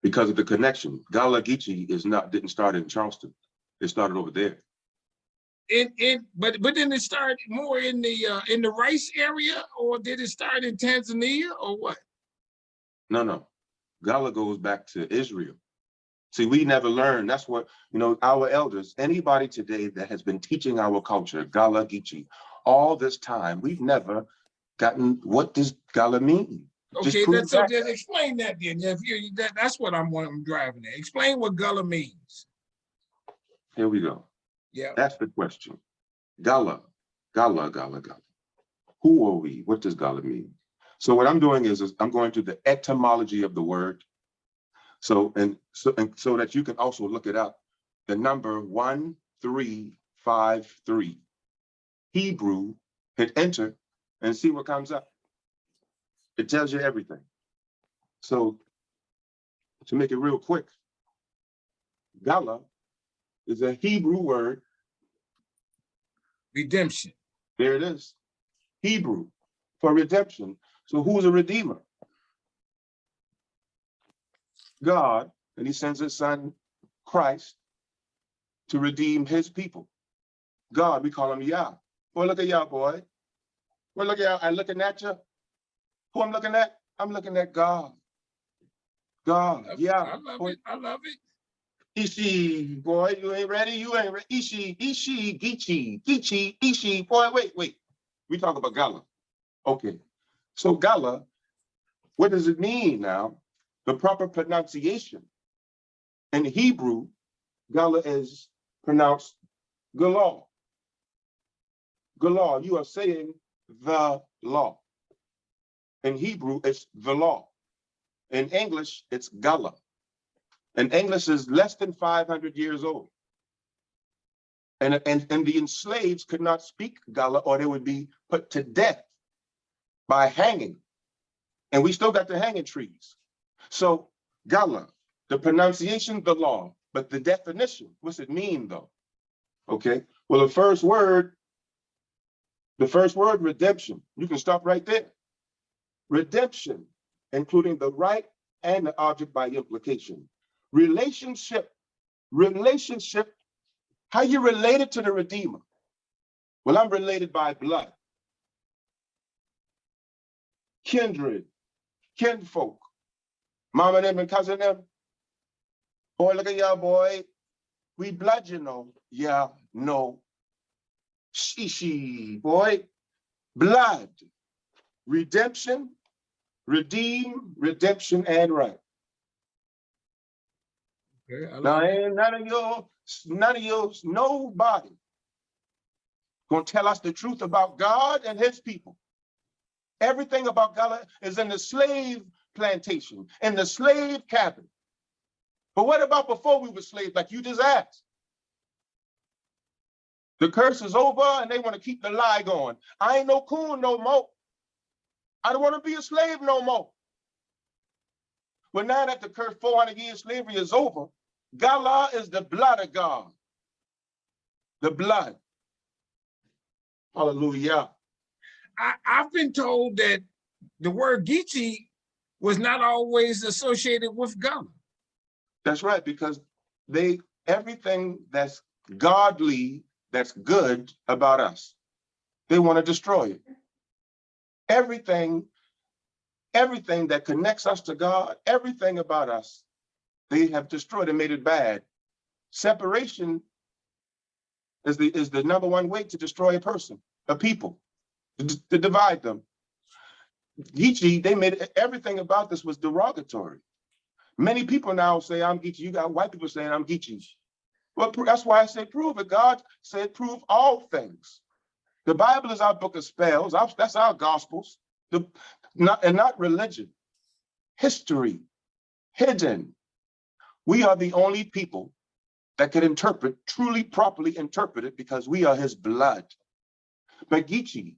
Because of the connection. Gullah Geechee didn't start in Charleston. It started over there. But then it started more in the rice area, or did it start in Tanzania, or what? No. Gullah goes back to Israel. See, we never learned. That's what, our elders, anybody today that has been teaching our culture, Gullah Geechee, all this time, we've never gotten, what does Gullah mean? Okay, so just explain that then. That's what I'm driving at. Explain what Gullah means. Here we go. Yeah. That's the question. Gullah. Who are we? What does Gullah mean? So what I'm doing is I'm going to the etymology of the word. So that you can also look it up. The number 1353, Hebrew, hit enter and see what comes up. It tells you everything. So to make it real quick, Gullah is a Hebrew word. Redemption. There it is. Hebrew for redemption. So who's a redeemer? God, and he sends his son, Christ, to redeem his people. God, we call him Yah. Boy, look at Yah, boy. Well, look at, I'm looking at you. Who I'm looking at? I'm looking at God. God, yeah. I love it. I love it. Ishi, boy, you ain't ready. You ain't ready. Ishi, Geechee, Ishi. Boy, wait. We talk about Gullah. Okay. So Gullah, what does it mean now? The proper pronunciation. In Hebrew, Gullah is pronounced Gullah. Gullah, you are saying the law. In Hebrew, it's the law. In English, it's Gullah. And English is less than 500 years old. And the enslaved could not speak Gullah or they would be put to death by hanging. And we still got the hanging trees. So Gullah, the pronunciation, the law, but the definition, what's it mean though? Okay, well, the first word, redemption, you can stop right there. Redemption, including the right and the object by implication. Relationship, how you related to the Redeemer? Well, I'm related by blood. Kindred, kinfolk, mama them and cousin them. Boy, look at y'all, boy. We blood, you know. Yeah, no. She, boy. Blood, redemption, redeem, redemption, and right. Okay, Now, ain't none of yours, nobody gonna tell us the truth about God and his people. Everything about Gullah is in the slave plantation, in the slave cabin. But what about before we were slaves, like you just asked? The curse is over and they want to keep the lie going. I ain't no coon no more. I don't want to be a slave no more. But now that the curse 400 years slavery is over, Gullah is the blood of God. The blood. Hallelujah. I've been told that the word Geechee was not always associated with Gullah. That's right, because everything that's godly, that's good about us, they want to destroy it. Everything that connects us to God, everything about us, they have destroyed and made it bad. Separation is the number one way to destroy a person, a people, to divide them. Geechee, they made everything about this was derogatory. Many people now say I'm Geechee. You got white people saying I'm Geechee. Well, that's why I say prove it. God said prove all things. The Bible is our book of spells. That's our gospels. Not religion. History. Hidden. We are the only people that can interpret, truly, properly interpret it because we are his blood. But Geechee,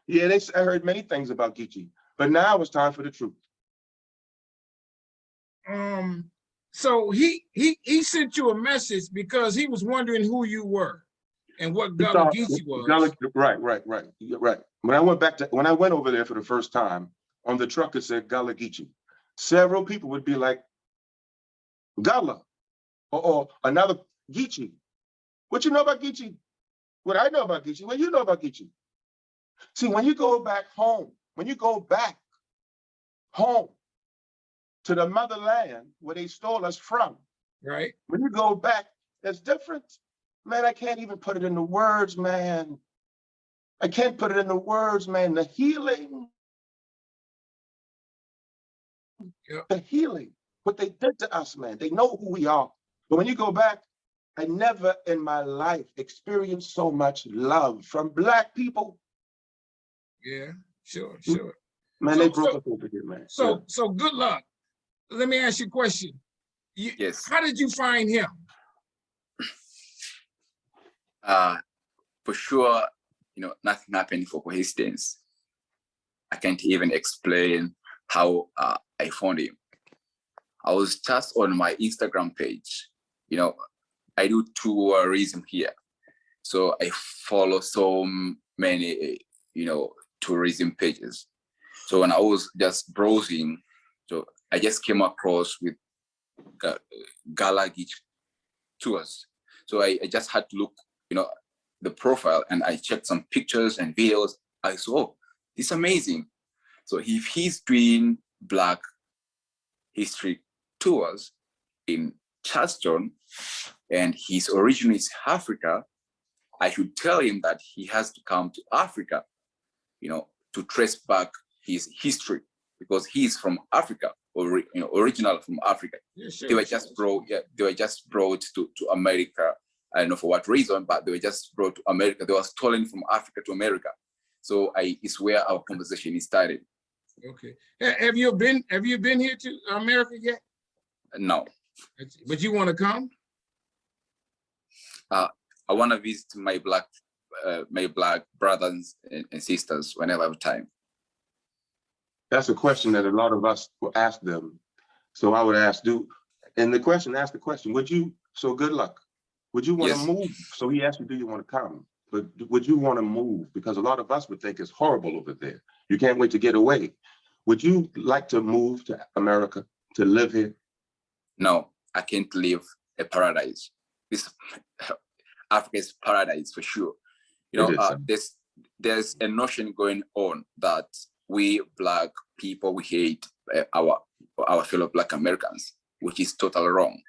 yeah, I heard many things about Geechee, but now it's time for the truth. So he sent you a message because he was wondering who you were and what Gullah Geechee was. Right. When I went over there for the first time, on the truck it said Gullah Geechee. Several people would be like, Gullah, or another Geechee. What you know about Geechee? What I know about Geechee? What you know about Geechee? See, when you go back home to the motherland where they stole us from, right? When you go back, it's different. Man, I can't even put it into words, man. I can't put it into words, man. The healing, the healing, what they did to us, man. They know who we are. But when you go back, I never in my life experienced so much love from Black people. Yeah, sure. Man, they broke us over here, man. So Goodluck. Let me ask you a question. Yes. How did you find him? For sure, nothing happened for coincidence. I can't even explain how I found him. I was just on my Instagram page. I do tourism here. So I follow so many, tourism pages. So when I was just browsing, so I just came across with Gullah Geechee tours. So I just had to look, the profile, and I checked some pictures and videos. I saw It's amazing. So if he's doing Black history tours in Charleston and his origin is Africa, I should tell him that he has to come to Africa, to trace back his history, because he's from Africa, or original from Africa. Yeah, sure, they were just brought. Yeah, they were just brought to America. I don't know for what reason, but they were just brought to America. They were stolen from Africa to America. So it's where our conversation started. Okay. Have you been here to America yet? No. But you want to come? I want to visit my black brothers and sisters whenever I have time. That's a question that a lot of us will ask them. So I would ask, ask the question, would you, so good luck. Would you want to move? So he asked you, do you want to come? But would you want to move? Because a lot of us would think it's horrible over there. You can't wait to get away. Would you like to move to America, to live here? No, I can't live a paradise. This Africa is paradise for sure. There's a notion going on that we Black people, we hate our fellow Black Americans, which is totally wrong.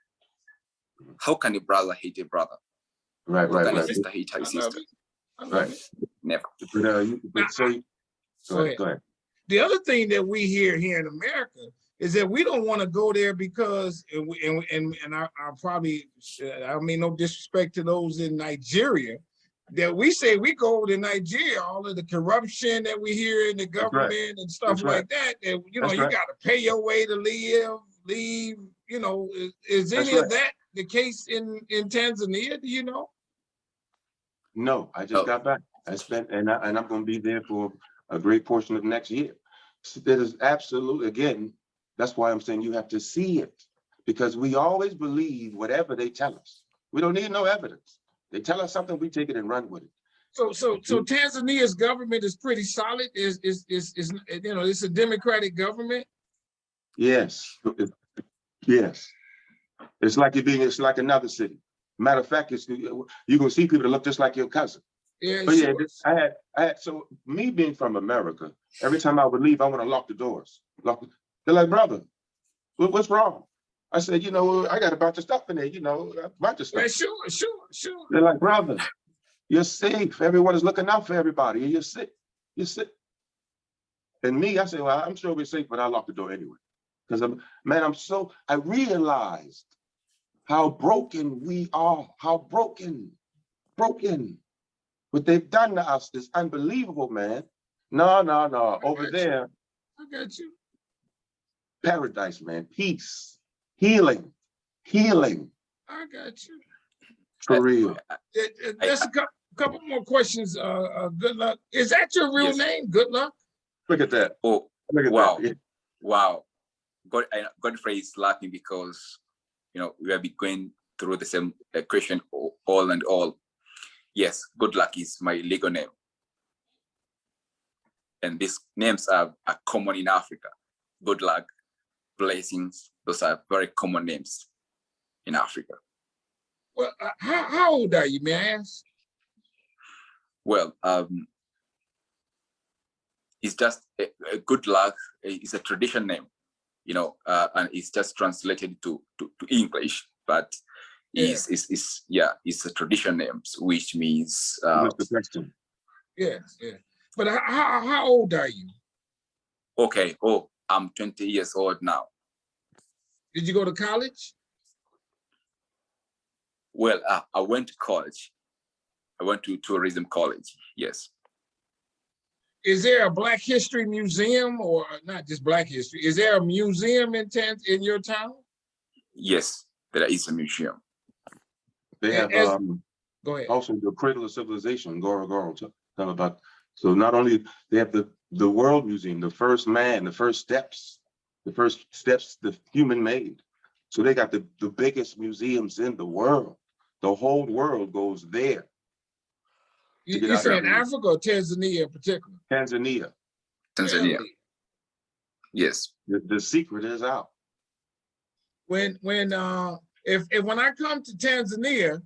How can a brother hate a brother? Right. How can a sister hate her sister? Right. Never. Go ahead. The other thing that we hear here in America is that we don't want to go there because, and I probably, I mean, no disrespect to those in Nigeria, that we say we go to Nigeria, all of the corruption that we hear in the government and stuff like that, you got to pay your way to leave, is any of that the case in Tanzania, do you know? No, I just got back. I spent, and I'm going to be there for a great portion of next year. So there is absolutely, again, that's why I'm saying you have to see it, because we always believe whatever they tell us. We don't need no evidence. They tell us something, we take it and run with it. So Tanzania's government is pretty solid. It's a democratic government. Yes, yes. It's like it's like another city. Matter of fact, you're gonna see people that look just like your cousin. Yeah, but sure. Yeah, I had. So me being from America, every time I would leave, I want to lock the doors. They're like, brother, what's wrong? I said, I got a bunch of stuff in there, a bunch of stuff. Yeah, sure. They're like, brother, you're safe. Everyone is looking out for everybody. You're sick. And me, I say, well, I'm sure we're safe, but I lock the door anyway. Because I realized how broken we are, how broken. What they've done to us is unbelievable, man. No. Over there. I got you. Paradise, man. Peace. Healing. I got you. For real. There's a couple more questions. Goodluck. Is that your real name, Goodluck? Look at that. Oh, look at wow. that. Wow. Godfrey is laughing because, we have been going through the same question all and all. Yes, Goodluck is my legal name. And these names are common in Africa. Goodluck, blessings, those are very common names in Africa. Well, how old are you, may I ask? Well, it's just a Goodluck. It's a tradition name, and it's just translated to English, but it's a tradition name, which means. What's the question? Yeah. But how old are you? Okay. Oh, I'm 20 years old now. Did you go to college? Well, I went to college. I went to tourism college, yes. Is there a Black History Museum, or not just Black History? Is there a museum in your town? Yes, there is a museum. They have go ahead. Also the Cradle of Civilization, Goro, tell about. So not only they have the World Museum, the first man, the first steps the human made. So they got the biggest museums in the world. The whole world goes there. You said Africa or Tanzania in particular? Tanzania. Yes. The secret is out. When I come to Tanzania,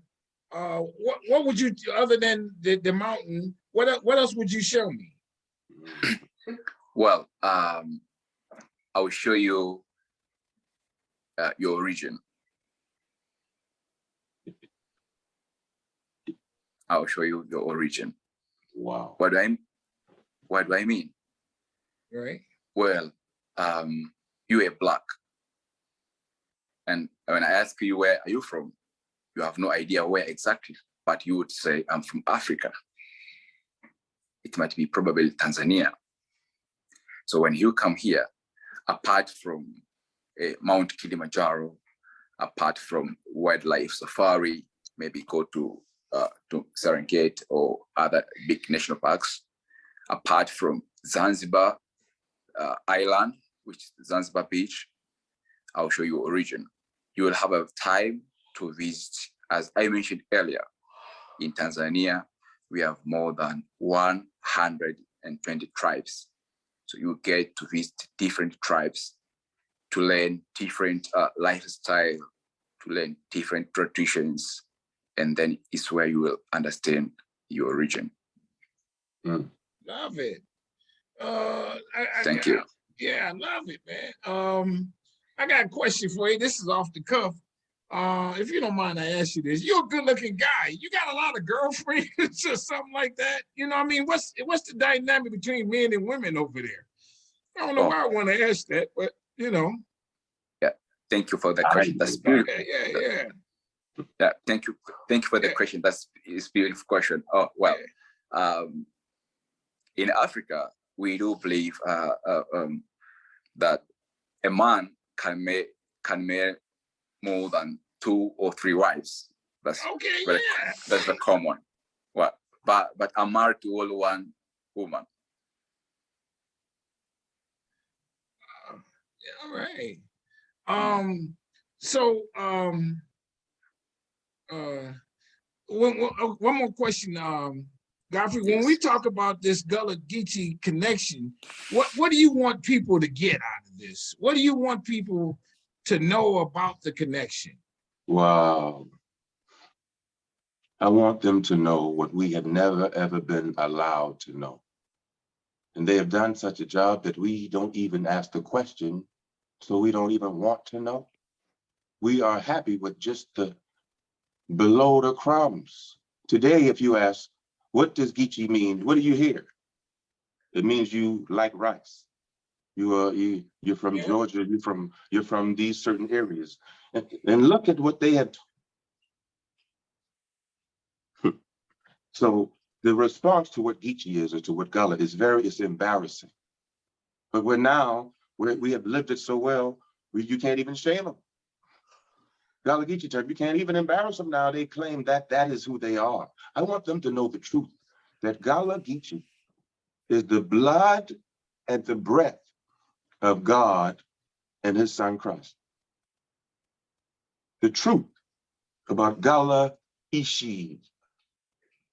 what would you, other than the mountain, what else would you show me? Well, I will show you your origin. I'll show you your origin. Wow. What do I mean? Right. Well, you are black. And when I ask you, where are you from? You have no idea where exactly, but you would say, I'm from Africa. It might be probably Tanzania. So when you come here, apart from Mount Kilimanjaro, apart from wildlife safari, maybe go to Serengeti or other big national parks, apart from Zanzibar Island, which is Zanzibar Beach, I'll show you origin. You will have a time to visit, as I mentioned earlier, in Tanzania, we have more than 120 tribes. So you get to visit different tribes to learn different lifestyle, to learn different traditions, and then it's where you will understand your origin. Love it. Thank you. Yeah, I love it, man. I got a question for you. This is off the cuff. If you don't mind, I ask you this. You're a good-looking guy. You got a lot of girlfriends or something like that. You know what I mean? What's the dynamic between men and women over there? I don't know why I want to ask that, but you know. Yeah, thank you for the question. That's beautiful. Yeah, thank you for the question. That's a beautiful question. Oh, well, in Africa, we do believe that a man can marry more than 2 or 3 wives. That's that's the common. Well, but I'm married to only one woman. All right. So one more question, Godfrey. When we talk about this Gullah Geechee connection, what do you want people to get out of this? What do you want people to know about the connection? Wow. I want them to know what we have never, ever been allowed to know. And they have done such a job that we don't even ask the question, so we don't even want to know. We are happy with just the below the crumbs. Today, if you ask, what does Geechee mean? What do you hear? It means you like rice. You're from Georgia. You're from these certain areas, and look at what they have. So the response to what Geechee is, or to what Gullah is, it's embarrassing. But we have lived it so well, you can't even shame them. Gullah Geechee term, you can't even embarrass them now. They claim that is who they are. I want them to know the truth, that Gullah Geechee is the blood and the breath of God and his son Christ. The truth about Gullah Geechee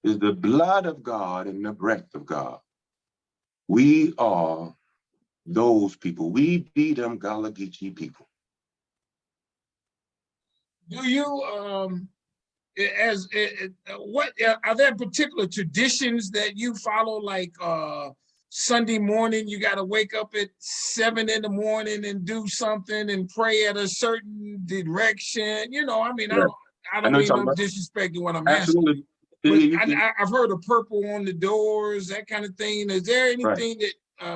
is the blood of God and the breath of God. We are those people. We be them Gullah Geechee people. Do you what are there particular traditions that you follow, like Sunday morning you got to wake up at 7 in the morning and do something and pray at a certain direction? You know, I mean, I don't mean no disrespect to what I'm asking. But I've heard of purple on the doors, that kind of thing. Is there anything that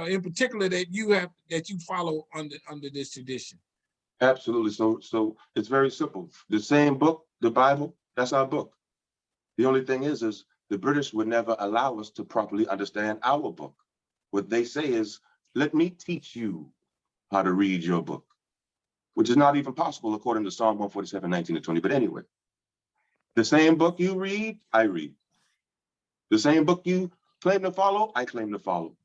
in particular that you follow under this tradition? Absolutely. So it's very simple. The same book, the Bible, that's our book. The only thing is the British would never allow us to properly understand our book. What they say is, let me teach you how to read your book, which is not even possible according to Psalm 147, 19 to 20. But anyway, the same book you read, I read. The same book you claim to follow, I claim to follow.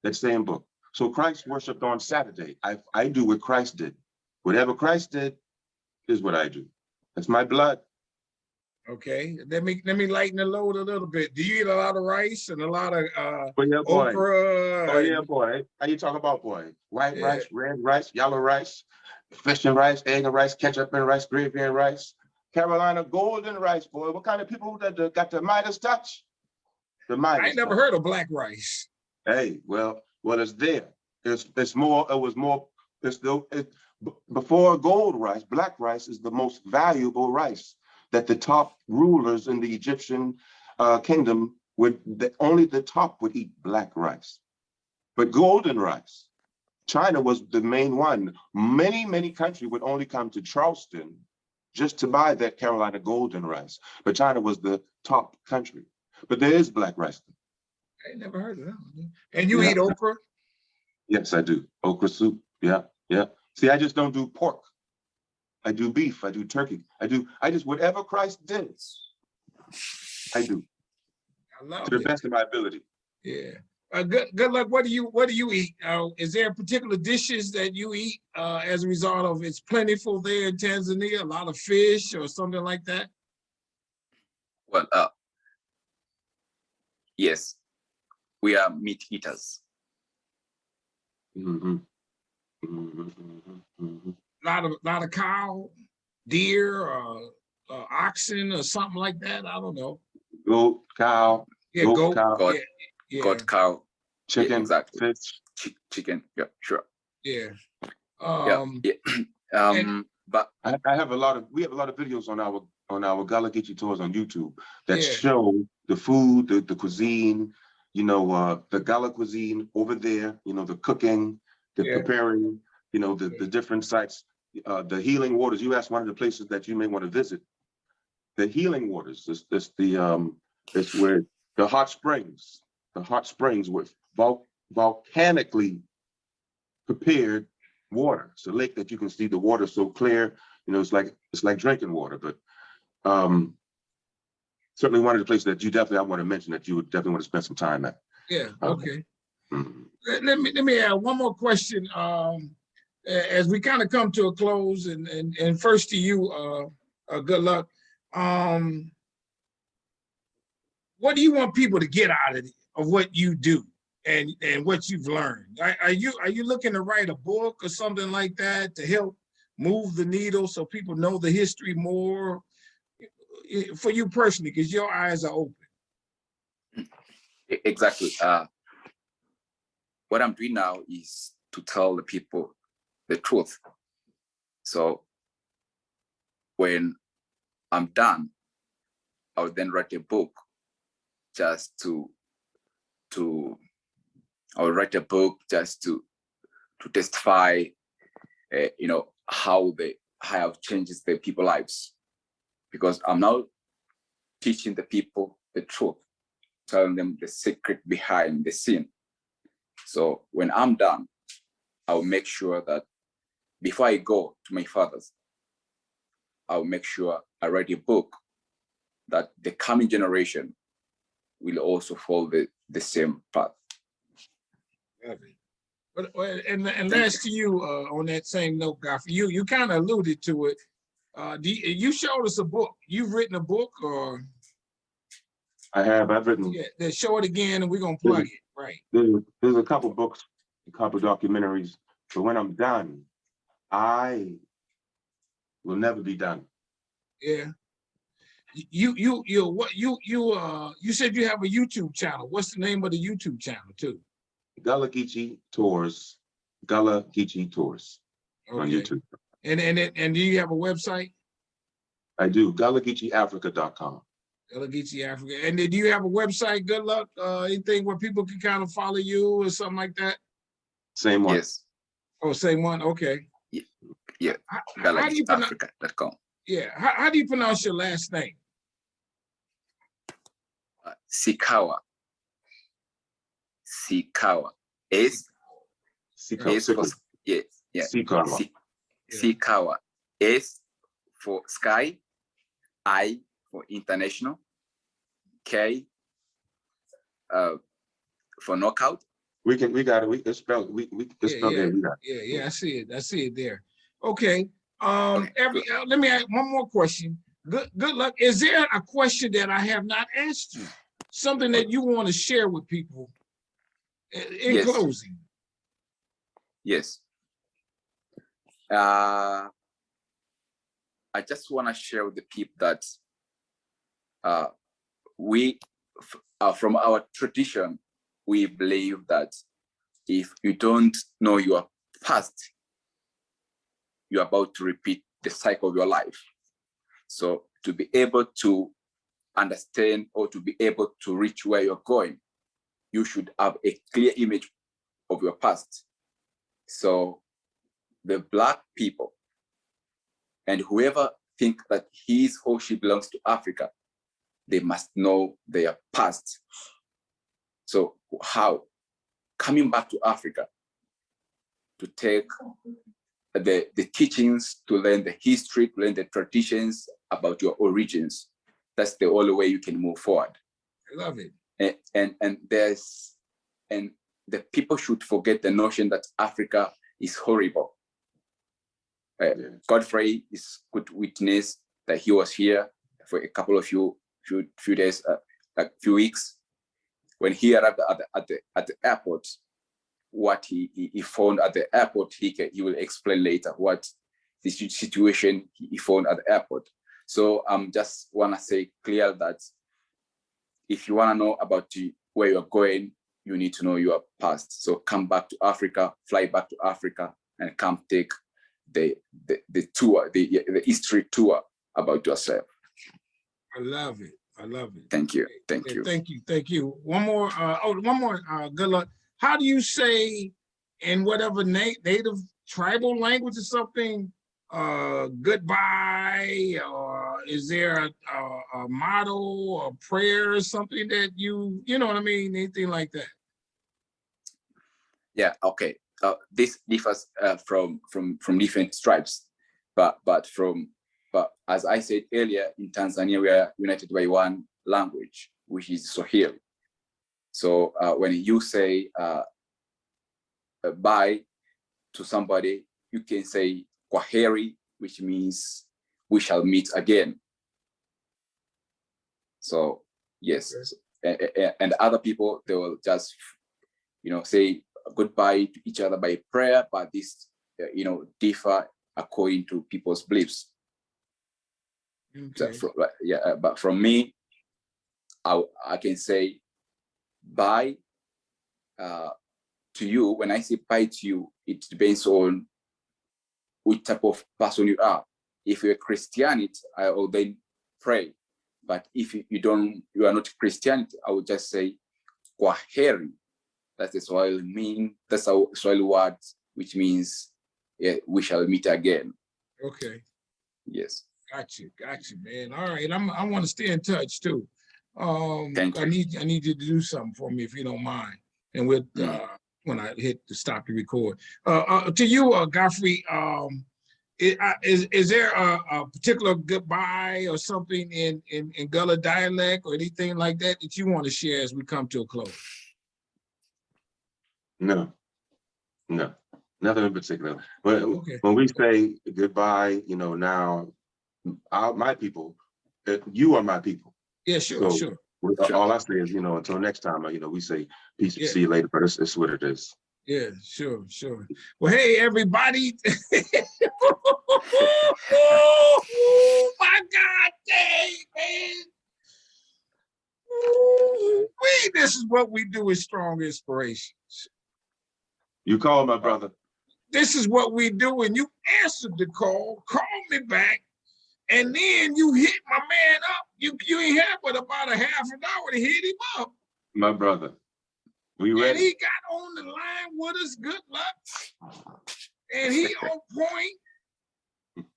That same book. So Christ worshiped on Saturday. I do what Christ did. Whatever Christ did is what I do. That's my blood. Okay, let me lighten the load a little bit. Do you eat a lot of rice and a lot of okra? Oh yeah, boy. How you talk about, boy? White rice, red rice, yellow rice, fish and rice, egg and rice, ketchup and rice, gravy and rice, Carolina golden rice, boy. What kind of people got the Midas touch? The Midas. I ain't never heard of black rice. Hey, well, Well, it's there. It's more. It was more. Before gold rice, black rice is the most valuable rice that the top rulers in the Egyptian kingdom would. Only the top would eat black rice, but golden rice. China was the main one. Many countries would only come to Charleston just to buy that Carolina golden rice. But China was the top country. But there is black rice. I ain't never heard of that. And you eat okra? Yes, I do. Okra soup. Yeah. See, I just don't do pork. I do beef. I do turkey. I just whatever Christ did, I do. I love to the best of my ability. Yeah. Goodluck. What do you eat? Is there particular dishes that you eat as a result of it's plentiful there in Tanzania? A lot of fish or something like that? Well, yes, we are meat eaters. Lot of cow, deer, oxen, or something like that. I don't know. Goat, cow. Yeah, goat, cow. Goat, cow, chicken, yeah, exactly. Fish. Chicken. Yeah, sure. Yeah. But we have a lot of videos on our Gullah Geechee tours on YouTube that show the food, the cuisine, the Gullah cuisine over there, the cooking, the preparing, the different sites, the healing waters. You asked one of the places that you may want to visit. The healing waters. It's where the hot springs with volcanically prepared water. It's a lake that you can see the water so clear, it's like drinking water. But certainly one of the places that I want to mention that you would definitely want to spend some time at. Yeah. Okay. Let me add one more question as we kind of come to a close, and first to you, Goodluck. What do you want people to get out of what you do and what you've learned? Are you looking to write a book or something like that to help move the needle so people know the history more for you personally, because your eyes are open? Exactly. What I'm doing now is to tell the people the truth. So when I'm done, I'll then write a book I'll write a book just to testify, how they have changes the people's lives. Because I'm now teaching the people the truth, telling them the secret behind the scene. So when I'm done, I'll make sure that before I go to my fathers, I'll make sure I write a book that the coming generation will also follow the same path. And last to you, on that same note, Godfrey, you kind of alluded to it. You showed us a book. You've written a book, or? I've written. Yeah, show it again, and we're gonna plug it. Right. There's a couple books, a couple documentaries. But when I'm done, I will never be done. Yeah. You said you have a YouTube channel. What's the name of the YouTube channel too? Gullah Geechee Tours. Gullah Geechee Tours on YouTube. And do you have a website? I do. GullahGeecheeAfrica.com. Gullah Geechee Africa. And do you have a website, Goodluck? Anything where people can kind of follow you or something like that? Same one. Yes. Oh, same one. Okay. Yeah. GullahGeecheeAfrica.com. Yeah. How do you pronounce your last name? Sikawa. Sikawa. Sikawa. S for sky, I for international, K for knockout. We got it. We can spell it. We can spell it. Yeah. I see it there. Okay. Let me ask one more question. Goodluck. Is there a question that I have not asked you? Something that you want to share with people in closing? Yes. I just want to share with the people that we, from our tradition, we believe that if you don't know your past, you're about to repeat the cycle of your life. So to be able to understand or to be able to reach where you're going, you should have a clear image of your past. So the Black people and whoever think that he or she belongs to Africa, they must know their past. So how? Coming back to Africa to take the teachings, to learn the history, to learn the traditions about your origins. That's the only way you can move forward. I love it. And the people should forget the notion that Africa is horrible. Godfrey is good witness that he was here for a couple of few days, like few weeks. When he arrived at the airport, what he found at the airport, he will explain later what the situation he found at the airport. So just want to say clear that if you want to know about where you're going, you need to know your past. So come back to Africa, fly back to Africa, and come take the tour, the history tour about yourself. I love it. I love it. Thank you. Thank you. Thank you. Thank you. One more. Good luck. How do you say in whatever native tribal language or something, goodbye, or is there a motto or prayer or something that you know what I mean? Anything like that? Yeah. Okay. This differs from different tribes, but as I said earlier, in Tanzania we are united by one language, which is Swahili. So when you say bye to somebody, you can say kwaheri, which means we shall meet again. So yes, and other people, they will just say goodbye to each other by prayer, but this differ according to people's beliefs. Okay. But from me, I can say bye to you. When I say bye to you, it depends on which type of person you are. If you're Christianity, I will then pray. But if you are not Christianity, I would just say kwaheri. That's the Swahili mean. That's our Swahili word, which means we shall meet again. Okay. Yes. Got you, man. All right, I want to stay in touch too. Thank you. I need you to do something for me if you don't mind. And with when I hit to stop the record. To you, Godfrey, is there a particular goodbye or something in Gullah dialect or anything like that that you want to share as we come to a close? No, nothing in particular. When we say goodbye, now my people, you are my people. Yeah, sure, so, sure. All I say is, until next time, we say peace, see you later, but it's what it is. Yeah, sure. Well, hey, everybody. Oh, my God, dang, man. This is what we do with Strong Inspirations. You call, my brother. This is what we do, and you answered the call, called me back, and then you hit my man up. You ain't had but about a half an hour to hit him up. My brother, we ready? And he got on the line with us, Goodluck, and he on point.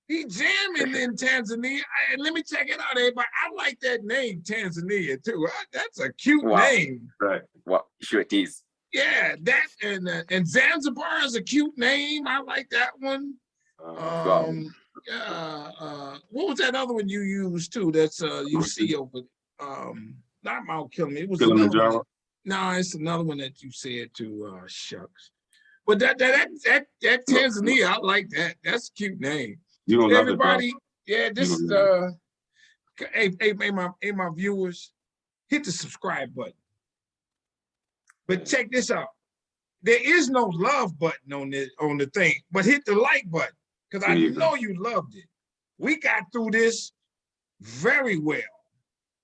He jamming in Tanzania. And let me check it out, everybody. I like that name, Tanzania, too. That's a cute name. Right. Well, sure it is. Yeah, that and Zanzibar is a cute name. I like that one. What was that other one you used too? That's you see over not Mount Kilimanjaro. It was another one. No, it's another one that you said too. Shucks. But that Tanzania, I like that. That's a cute name. You don't Everybody, love it, this is hey my viewers, hit the subscribe button. But check this out. There is no love button on the thing, but hit the like button because I know you loved it. We got through this very well.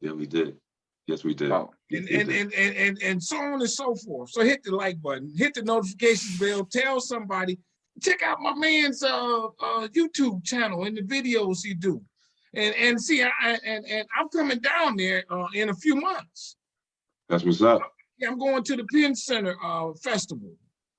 Yeah, we did. Yes, we did. Wow. and so on and so forth. So hit the like button, hit the notifications bell, tell somebody, check out my man's YouTube channel and the videos he do. And see, I'm coming down there in a few months. That's what's up. Yeah, I'm going to the Penn Center Festival.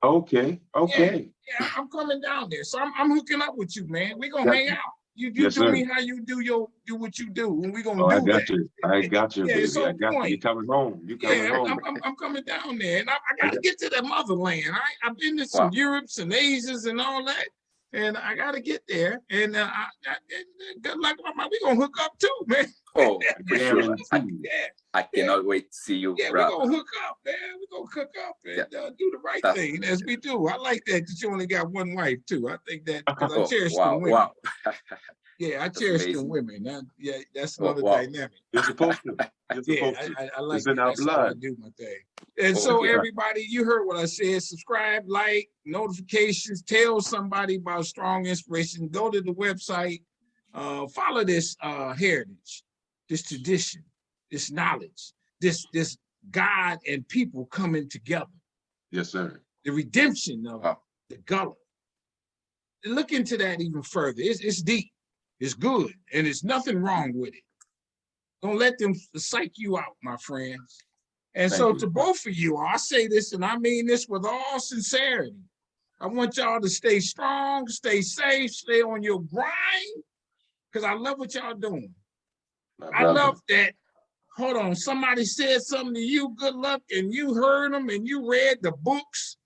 Okay. Yeah, I'm coming down there. So I'm hooking up with you, man. We're gonna hang out. You Yes, do sir. me how you do what you do, and we're gonna Oh, do I got that. you. I got you, Yeah, baby. it's on I got you. point. You coming home. You coming home. I'm coming down there, and I gotta get to that motherland. I've been to some Europes and Asias and all that, and I gotta get there. And good luck, we gonna hook up too, man. Oh, for sure. Yeah. I cannot wait to see you. Yeah, we're gonna hook up, man. We're gonna hook up and do the right thing as we do. I like that you only got one wife too. I think that because I cherish them women. Wow. Yeah, I cherish them women. Yeah, that's another dynamic. You're supposed to. You're supposed to. I it's like in our that's blood. how I do my thing. And so everybody, you heard what I said. Subscribe, like, notifications, tell somebody about Strong Inspiration. Go to the website, follow this heritage, this tradition, this knowledge, this God and people coming together. Yes, sir. The redemption of the Gullah. Look into that even further. It's deep. It's good, and there's nothing wrong with it. Don't let them psych you out, my friends. And so to both of you, I say this, and I mean this with all sincerity. I want y'all to stay strong, stay safe, stay on your grind, because I love what y'all doing. I love that. Hold on, somebody said something to you, good luck, and you heard them, and you read the books,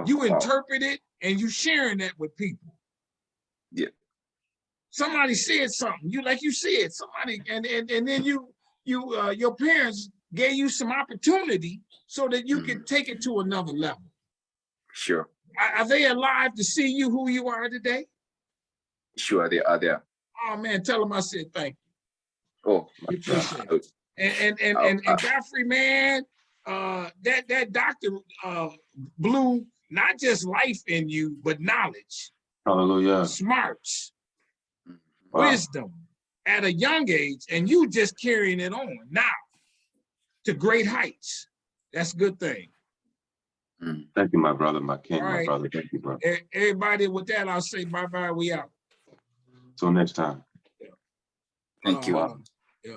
you interpret it, and you sharing that with people. Yeah. Somebody said something, you said, somebody, and then your parents gave you some opportunity so that you could take it to another level. Sure. Are they alive to see you who you are today? Sure, they are there. Oh man, tell them I said thank you. Oh, my God. And Godfrey, man, that doctor blew not just life in you, but knowledge. Hallelujah. Smarts. Wisdom at a young age, and you just carrying it on now to great heights. That's a good thing. Thank you, my brother, my king, my brother. Thank you, brother. Everybody, with that, I'll say bye-bye. We out. Till next time. Thank you. Yeah.